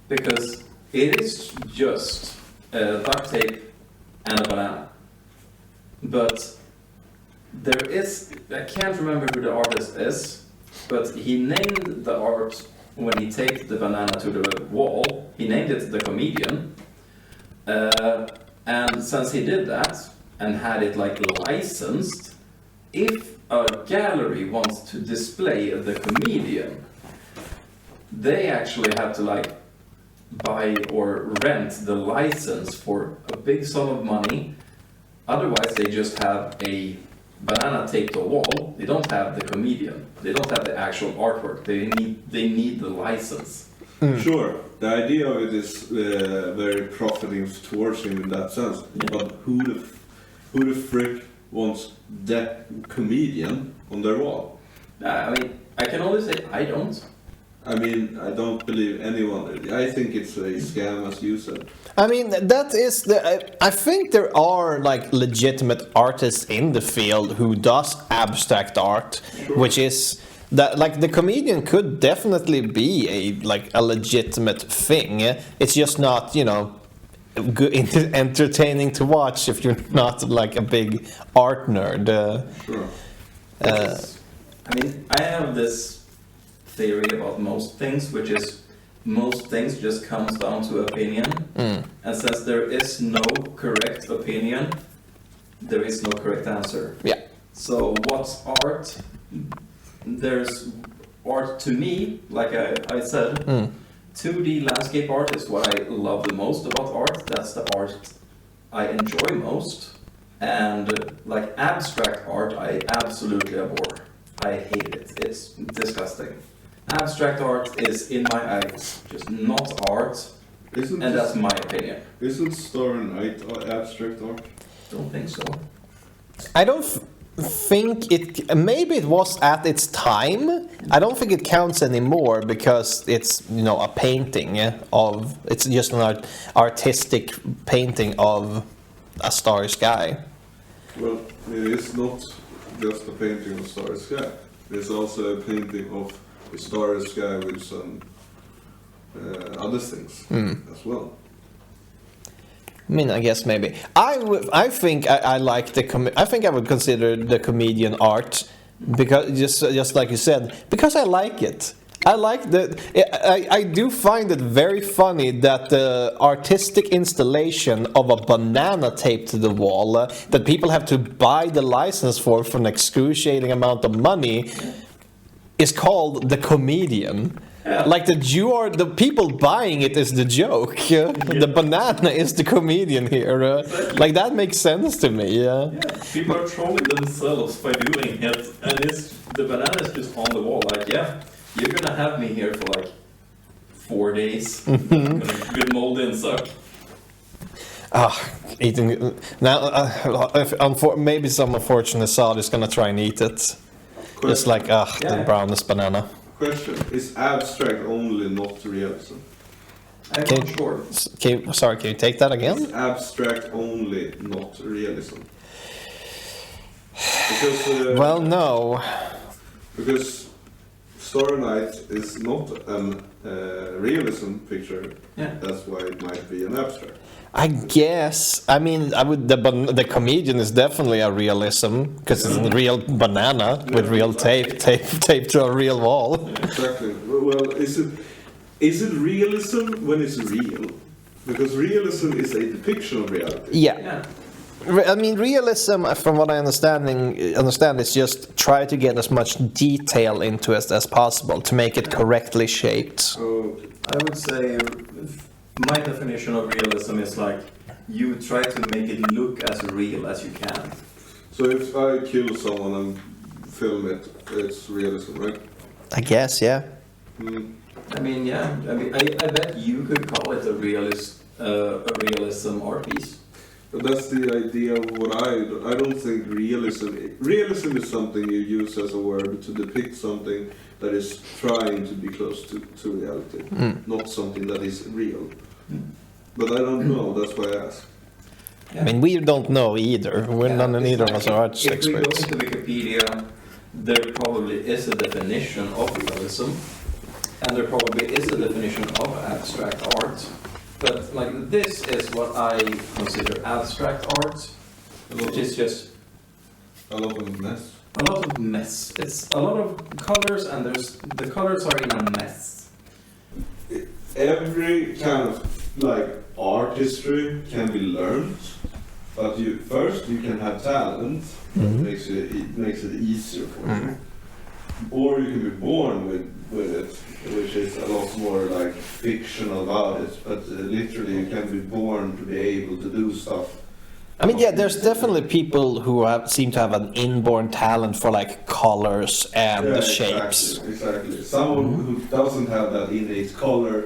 because it is just duct tape and a banana, but there is, I can't remember who the artist is, but he named the art when he taped the banana to the wall, he named it The Comedian. And since he did that and had it like licensed, if a gallery wants to display The Comedian, they actually have to like buy or rent the license for a big sum of money. Otherwise, they just have a banana taped to a wall. They don't have The Comedian. They don't have the actual artwork. They need the license. Sure, the idea of it is very profiting towards him in that sense. But who the frick wants that comedian on their wall? I mean, I can only say I don't. I mean, I don't believe anyone. I think it's a scam, as you said. I mean, that is I think there are like legitimate artists in the field who does abstract art, which is that like The Comedian could definitely be a legitimate thing. It's just not, you know, good, entertaining to watch if you're not like a big art nerd. Sure. I mean, I have this theory about most things, which is most things just comes down to opinion. And since there is no correct opinion, there is no correct answer. Yeah. So what's art? There's art to me, like I said, 2D landscape art is what I love the most about art. That's the art I enjoy most. And like abstract art, I absolutely abhor. I hate it. It's disgusting. Abstract art is, in my eyes, just not art, and that's my opinion. Isn't Starry Night abstract art? Don't think so. I don't think it. Maybe it was at its time. I don't think it counts anymore because it's, you know, a painting of. It's just an artistic painting of a starry sky. Well, it is not just a painting of starry sky. It's also a painting of a starry sky with some other things as well. I mean, I guess maybe. I think I like I think I would consider The Comedian art because just like you said, because I like it. I like that. I do find it very funny that the artistic installation of a banana taped to the wall that people have to buy the license for an excruciating amount of money is called The Comedian. Yeah. Like the people buying it is the joke. The banana is the comedian here. Exactly. Like that makes sense to me. Yeah. People are trolling themselves by doing it, and the banana is just on the wall. Like, yeah, you're gonna have me here for like 4 days. I'm gonna get moldy and suck. Eating now. Maybe some unfortunate soul is gonna try and eat it. Just like the Yeah. brownest banana. Question: is abstract only, not realism? I'm Okay. not sure. Can you take that again? Is abstract only, not realism? Because Well, no. because Starry Night is not an realism picture. Yeah. That's why it might be an abstract. I guess. I mean, I would. The comedian is definitely a realism because it's a real banana with real tape taped to a real wall. Exactly. Well, is it realism when it's real? Because realism is a depiction of reality. Yeah. Yeah. I mean, realism, from what I understand, is just try to get as much detail into it as possible to make it correctly shaped. So I would say my definition of realism is like you try to make it look as real as you can. So if I kill someone and film it, it's realism, right? I guess, yeah. Mm. I mean, yeah. I mean, I bet you could call it a realism art piece. But that's the idea of what I don't think realism is something you use as a word to depict something that is trying to be close to reality, not something that is real. But I don't know, that's why I ask. I mean, we don't know either. We're neither of us are arts If we go experts. into Wikipedia, there probably is a definition of realism, and there probably is a definition of abstract art. But like this is what I consider abstract art, which is just A lot of mess. a lot of mess. It's a lot of colors, and the colors are in a mess. Every kind of like art history can be learned, but you can have talent that makes it easier for you, or you can be born with it, which is a lot more like fiction about it. But literally, you can be born to be able to do stuff. I mean, yeah, there's definitely people who seem to have an inborn talent for like colors and the shapes. Exactly. Someone who doesn't have that innate color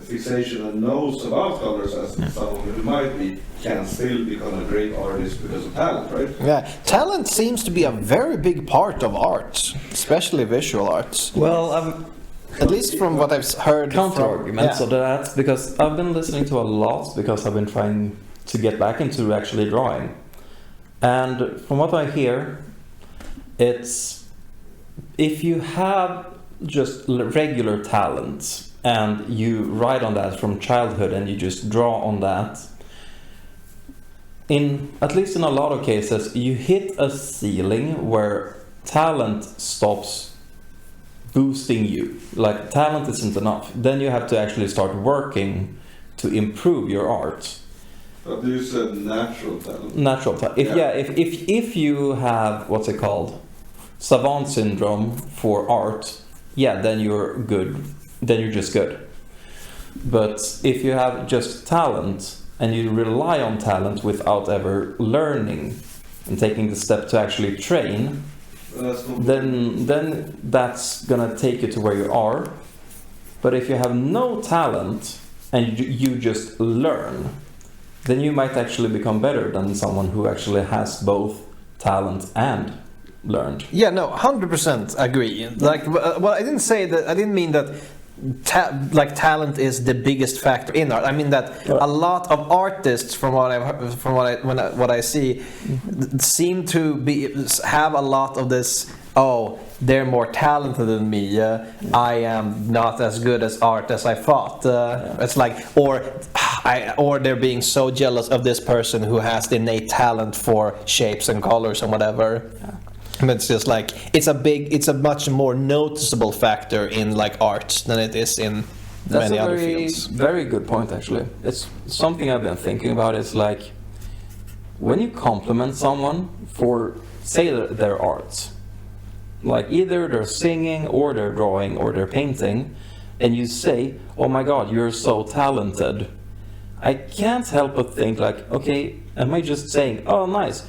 fixation and knows about colors as someone who might be can still become a great artist because of talent, right? Yeah, talent seems to be a very big part of art, especially visual arts. Well, At least from what I've heard. counter from- arguments of that because I've been listening to a lot because I've been trying to get back into actually drawing. And from what I hear, it's if you have just regular talent and you write on that from childhood and you just draw on that, in at least in a lot of cases, you hit a ceiling where talent stops boosting you. Like talent isn't enough. Then you have to actually start working to improve your art. But you said natural talent. Natural talent. If you have what's it called, savant syndrome for art, yeah, then you're good. Then you're just good. But if you have just talent and you rely on talent without ever learning and taking the step to actually train, That's not then that's gonna take you to where you are. But if you have no talent and you just learn, then you might actually become better than someone who actually has both talent and learned. Yeah, no, 100% agree. Like, well, I didn't say that. I didn't mean that. Talent is the biggest factor in art. I mean that a lot of artists, from what I see, seem to have a lot of this. Oh, they're more talented than me. I am not as good as art as I thought. It's like, or they're being so jealous of this person who has the innate talent for shapes and colors and whatever. But it's just like it's a much more noticeable factor in like art than it is in many other fields. Very good point, actually. It's something I've been thinking about. It's like when you compliment someone for, say, their art, like either they're singing or they're drawing or they're painting, and you say, "Oh my God, you're so talented," I can't help but think like, okay, am I just saying, "Oh, nice.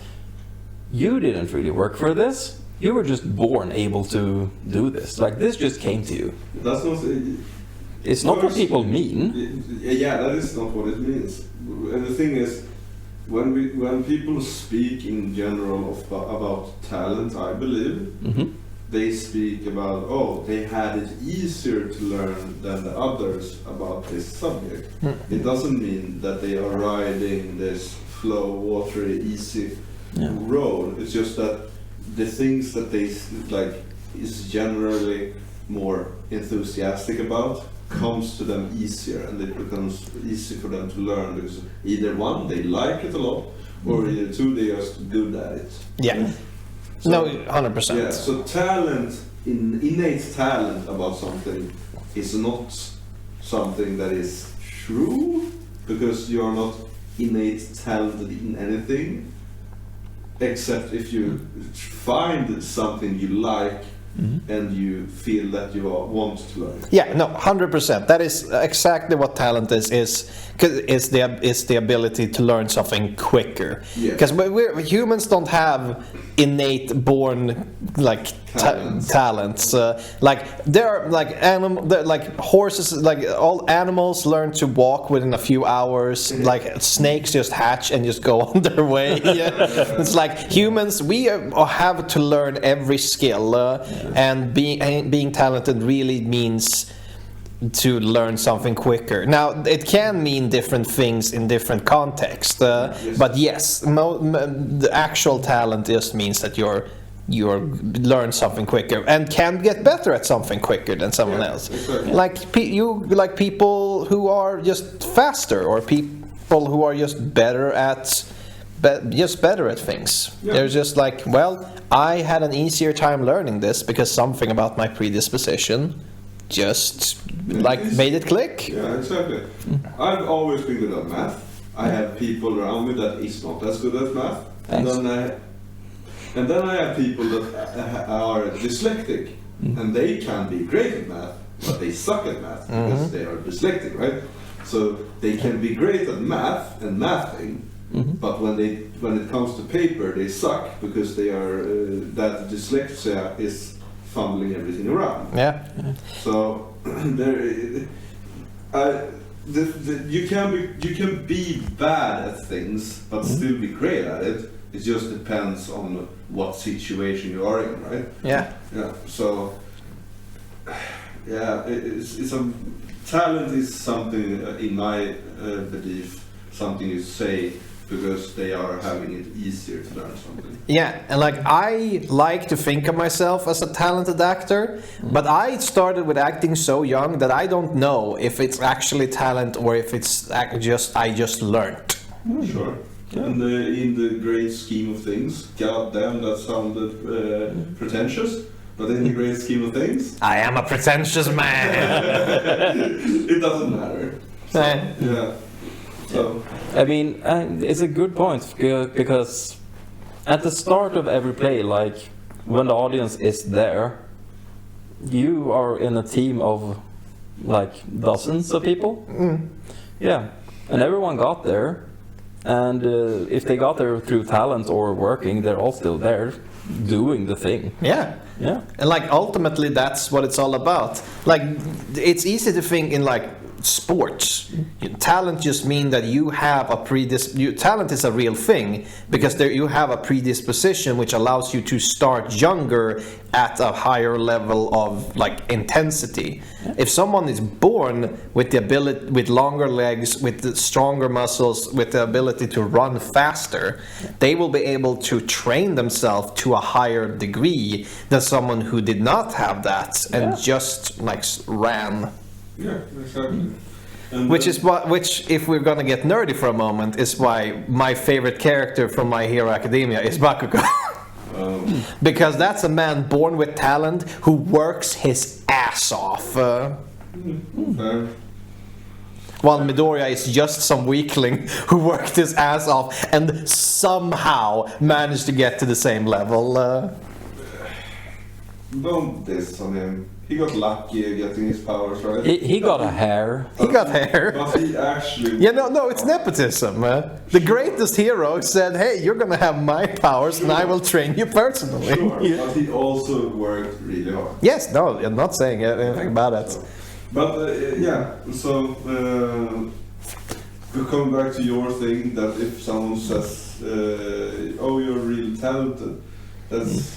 You didn't really work for this. you were just born able to do this. Like this just came to you. That's not. It's not what First- people mean. Yeah, that is not what it means. And the thing is, when people speak in general about talent, I believe Hmm. they speak about they had it easier to learn than the others about this subject. It doesn't mean that they are riding this flow, watery, easy road. It's just that the things that they like is generally more enthusiastic about comes to them easier, and it becomes easy for them to learn because either one, they like it a lot, or either two, they are just good at it. Yeah. So- No, 100%. Yeah, so innate talent about something is not something that is true, because you are not innate talented in anything, except if you find something you like and you feel that you want to learn. Yeah, no, 100%. That is exactly what talent is the ability to learn something quicker. Yeah. Because humans don't have innate born like Talents. talents. Like there are like horses, like all animals learn to walk within a few hours. Like snakes just hatch and just go on their way. Yeah. It's like humans, we have to learn every skill, and being talented really means to learn something quicker. Now, it can mean different things in different contexts, but yes, the actual talent just means that you're learn something quicker and can get better at something quicker than someone else. Exactly. Like people who are just faster, or people who are just better at things. Yeah. They're just like, well, I had an easier time learning this because something about my predisposition just made it click. Yeah, exactly. I've always been good at math. I have people around me that is not as good at math. Thanks. And then I have people that are dyslexic, and they can be great at math, but they suck at math because they are dyslexic, right? So they can be great at math and mathing, but when it comes to paper, they suck because they are that dyslexia is fumbling everything around. Yeah. So you can be bad at things but still be great at it. It just depends on what situation you are in, right? Yeah. Yeah. So yeah, it's a talent is something in my belief, something you say because they are having it easier to learn something. Yeah, and like I like to think of myself as a talented actor, but I started with acting so young that I don't know if it's actually talent or if it's I just learned. Sure. And in the great scheme of things, goddamn, that sounded pretentious. But in the great scheme of things, I am a pretentious man. it doesn't matter. So, yeah. So I mean, it's a good point because at the start of every play, like when the audience is there, you are in a team of like dozens of people. Yeah, and everyone got there, and if they got there through talent or working, they're all still there doing the thing. Yeah. Yeah. And like ultimately that's what it's all about. Like it's easy to think in like sports. Talent just mean that you have a talent is a real thing because you have a predisposition which allows you to start younger at a higher level of like intensity. If someone is born with the ability, with longer legs, with the stronger muscles, with the ability to run faster, they will be able to train themselves to a higher degree than someone who did not have that and just like ran. yeah, exactly. And Which if we're gonna get nerdy for a moment, is why my favorite character from My Hero Academia is Bakugo. Because that's a man born with talent who works his ass off. fair. While Midoriya is just some weakling who worked his ass off and somehow managed to get to the same level. don't diss on him. He got lucky getting his powers, right? He got a hair. He got hair. But he actually. Yeah, no, it's nepotism. The greatest hero said, "Hey, you're gonna have my powers, and I will train you personally." Sure, but he also worked really hard. Yes, no, I'm not saying anything about it. But yeah, so coming back to your thing, that if someone says, "Oh, you're really talented," that's.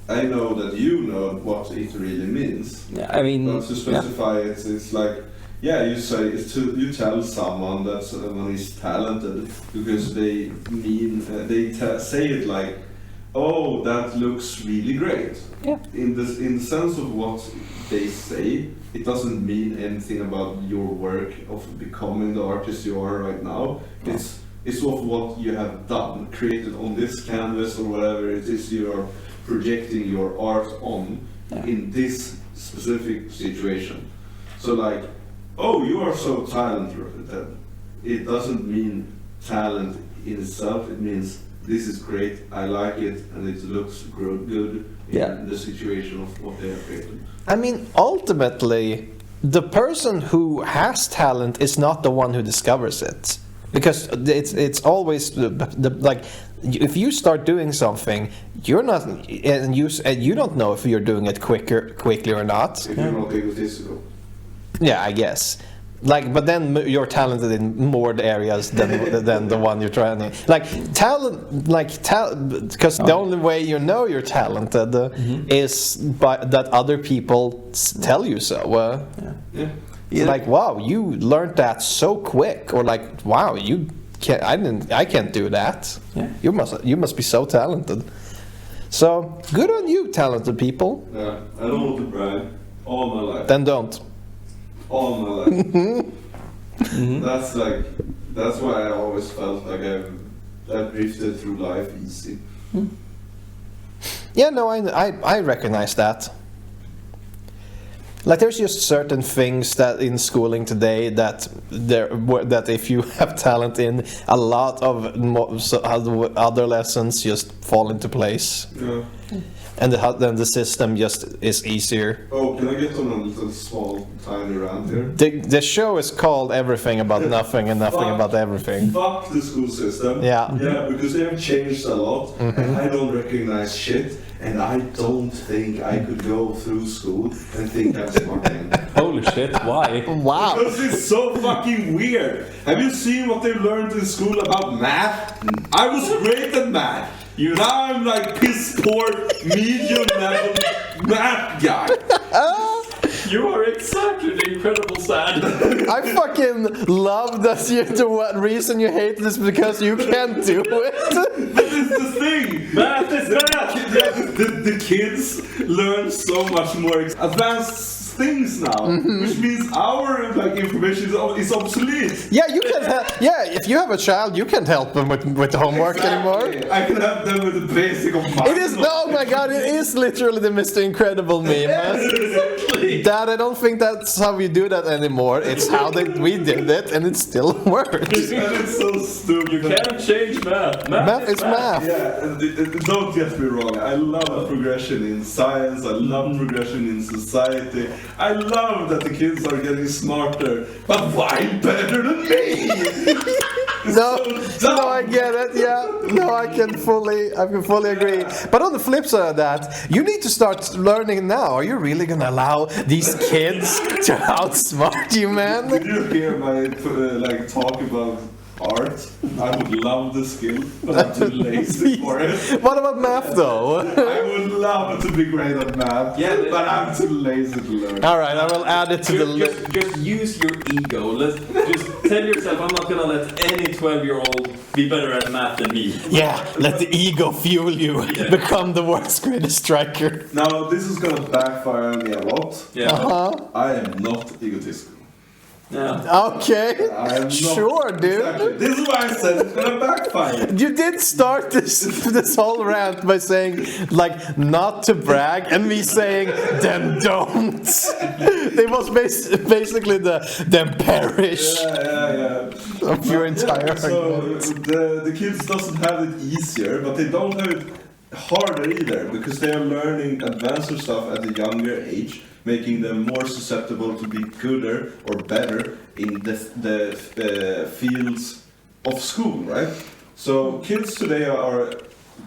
I know that you know what it really means. Yeah, I mean, But to specify it, it's like, yeah, you say you tell someone that someone is talented because they mean say it like, oh, that looks really great. Yeah. In the sense of what they say, it doesn't mean anything about your work of becoming the artist you are right now. It's of what you have done, created on this canvas or whatever it is you are projecting your art on in this specific situation. So like, oh, you are so talented. It doesn't mean talent in itself. It means this is great, I like it, and it looks good in the situation of what they have created. I mean, ultimately, the person who has talent is not the one who discovers it, because it's always like. If you start doing something, you're not, and you don't know if you're doing it quickly or not. If you're not egotistical. Yeah, I guess. Like, but then you're talented in more areas than the one you're trying to. Like because the only way you know you're talented is by that other people tell you so. Yeah. Like, wow, you learned that so quick, or like, wow, you. I can't do that. Yeah. You must be so talented. So good on you, talented people. Yeah, I don't want to brag. All my life. Then don't. All my life. That's why I always felt like I've drifted through life easy. Yeah, no, I recognize that. Like, there's just certain things that in schooling today that if you have talent in, a lot of other lessons just fall into place, Yeah. and then the system just is easier. Oh, can I get on a little small tiny rant here? The show is called Everything About Nothing and Nothing About Everything. Fuck the school system. Yeah. Yeah, because they have changed a lot, and I don't recognize shit, and I don't think I could go through school and think I'm smart. holy shit, why? Wow. Because it's so fucking weird. Have you seen what they learned in school about math? I was great at math. Now I'm like piss poor, medium level math guy. You are exactly the incredible Stan. I fucking love that the reason you hate this because you can't do it. This is the thing. Math is math. The kids learn so much more advanced things now, which means our information is obsolete. Yeah, you can't help. Yeah, if you have a child, you can't help them with the homework anymore. I can help them with the basic of math. It is. Oh my god! It is literally the Mr. Incredible meme. Exactly. Dad, I don't think that's how we do that anymore. It's how we did it, and it still works. And it's so stupid. Can't change math. Math is math. Yeah, don't get me wrong. I love progression in science. I love progression in society. I love that the kids are getting smarter, but why better than me? No, I get it. Yeah, no, I can fully agree. But on the flip side of that, you need to start learning now. Are you really gonna allow these kids to outsmart you, man? Did you hear my talk about art? I would love the skill, but I'm too lazy for it. What about math, though? I would love to be great at math, but I'm too lazy to learn. All right, I will add it to the list. Just use your ego. Just tell yourself, I'm not gonna let any 12-year-old be better at math than me. Yeah, let the ego fuel you. Become the world's greatest striker. Now, this is gonna backfire on me a lot. Uh-huh. I am not egotistical. Yeah. Okay. I am not. Sure, dude. Exactly. This is why I said it's gonna backfire. You did start this whole rant by saying, like, not to brag, and me saying, then don't. It was basically the perish of your entire So argument. the kids doesn't have it easier, but they don't have it harder either, because they are learning advanced stuff at a younger age, making them more susceptible to be gooder or better in the fields of school, right? So kids today are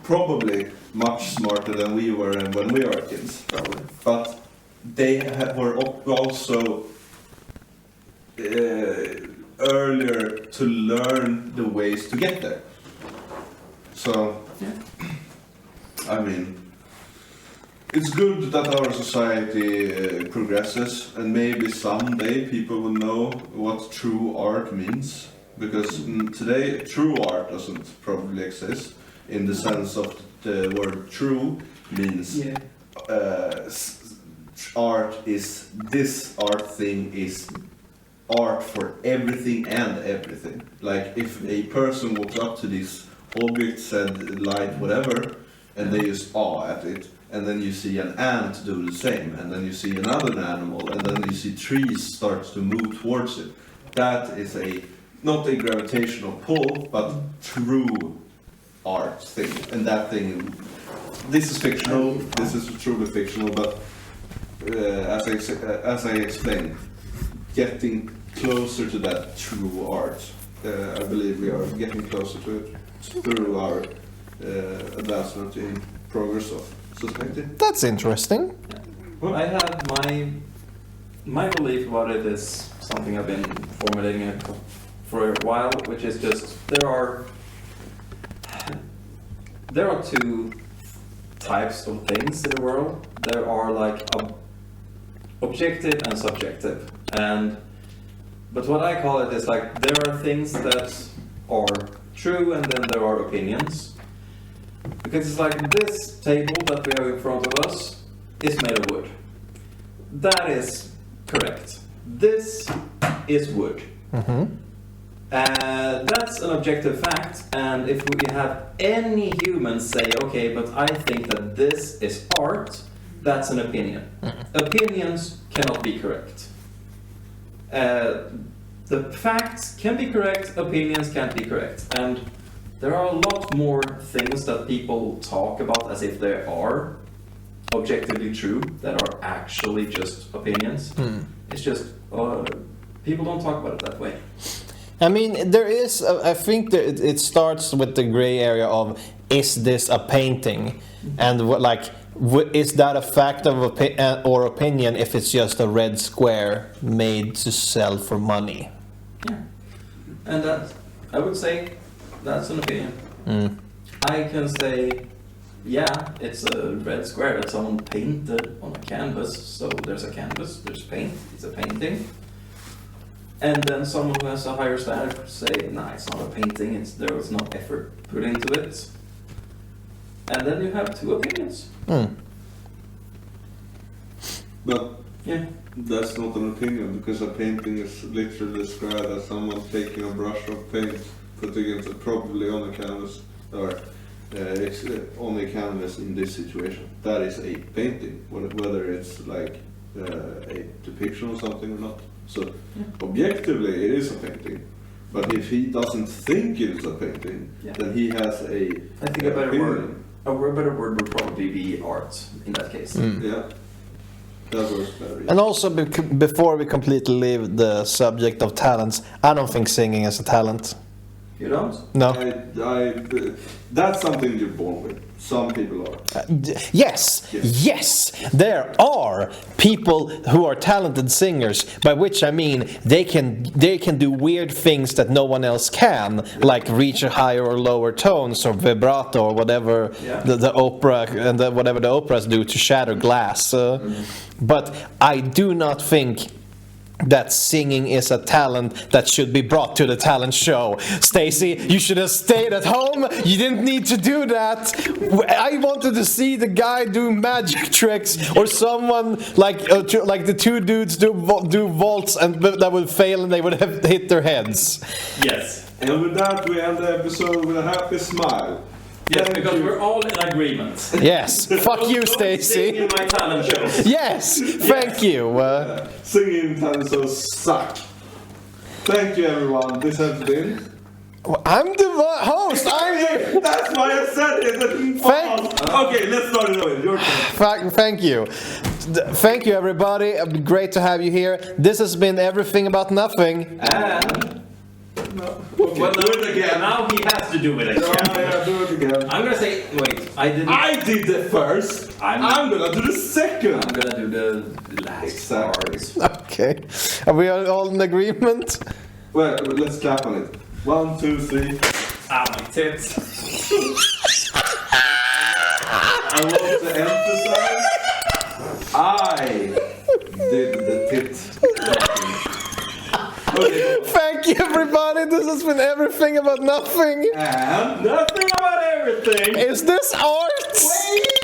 probably much smarter than we were and when we were kids, probably. But they were also earlier to learn the ways to get there. So, I mean, it's good that our society progresses, and maybe someday people will know what true art means. Because today, true art doesn't probably exist in the sense of the word true means art is this art thing is art for everything and everything. Like if a person walks up to this object, said light, whatever, and they just awe at it, and then you see an ant do the same, and then you see another animal, and then you see trees start to move towards it. That is not a gravitational pull, but true art thing. And that thing, this is fictional, this is truly fictional, but as I explained, getting closer to that true art, I believe we are getting closer to it through our advancement in progress of society. That's interesting. I have my belief about it is something I've been formulating for a while, which is just there are two types of things in the world. There are like objective and subjective, but what I call it is like there are things that are true and then there are opinions. Because it's like this table that we have in front of us is made of wood. That is correct. This is wood. That's an objective fact, and if we have any humans say, okay, but I think that this is art, that's an opinion. Opinions cannot be correct. The facts can be correct, opinions can't be correct. And there are a lot more things that people talk about as if they are objectively true that are actually just opinions. It's just, people don't talk about it that way. I mean, there is, I think that it starts with the gray area of, is this a painting? And is that a fact of or opinion if it's just a red square made to sell for money? Yeah. And that, I would say, that's an opinion. I can say, yeah, it's a red square that someone painted on a canvas, so there's a canvas, there's paint, it's a painting. And then someone who has a higher standard could say, nah, it's not a painting, there was no effort put into it. And then you have two opinions. But Yeah. that's not an opinion, because a painting is literally described as someone taking a brush of paint, putting it probably on a canvas, or it's on a canvas in this situation. That is a painting, whether it's like a depiction of something or not. So objectively it is a painting, but if he doesn't think it is a painting, then he has I think a better word would probably be art in that case. Yeah, that works better. And also, before we completely leave the subject of talents, I don't think singing is a talent. You don't? No. That's something you're born with. Some people are. Yes. There are people who are talented singers, by which I mean they can do weird things that no one else can, like reach a higher or lower tones or vibrato or whatever the opera and whatever the operas do to shatter glass. But I do not think that singing is a talent that should be brought to the talent show. Stacy, you should have stayed at home. You didn't need to do that. I wanted to see the guy do magic tricks, or someone like the two dudes do vaults and that would fail and they would have hit their heads. Yes. And with that, we end the episode with a happy smile. Yes, because we're all in agreement. Yes. Fuck you, Stacy. Sing in my talent shows. Yes. Thank you. Singing talent shows suck. Thank you, everyone. This has been I'm the host. That's why I said it. Okay, let's start it over. Your turn. Thank you. Thank you, everybody. Great to have you here. This has been Everything About Nothing. And Okay, do it again. now he has to do it again. Yeah, do it again. I'm gonna say, wait, I did the first. I'm gonna do the second. I'm gonna do the last Exactly. part. Okay. Are we all in agreement? Well, let's clap on it. 1, 2, 3. Ah, my tits. I want to emphasize, I did the tit. Okay. Thank you, everybody. This has been Everything About Nothing. And Nothing about everything. Is this art? wait.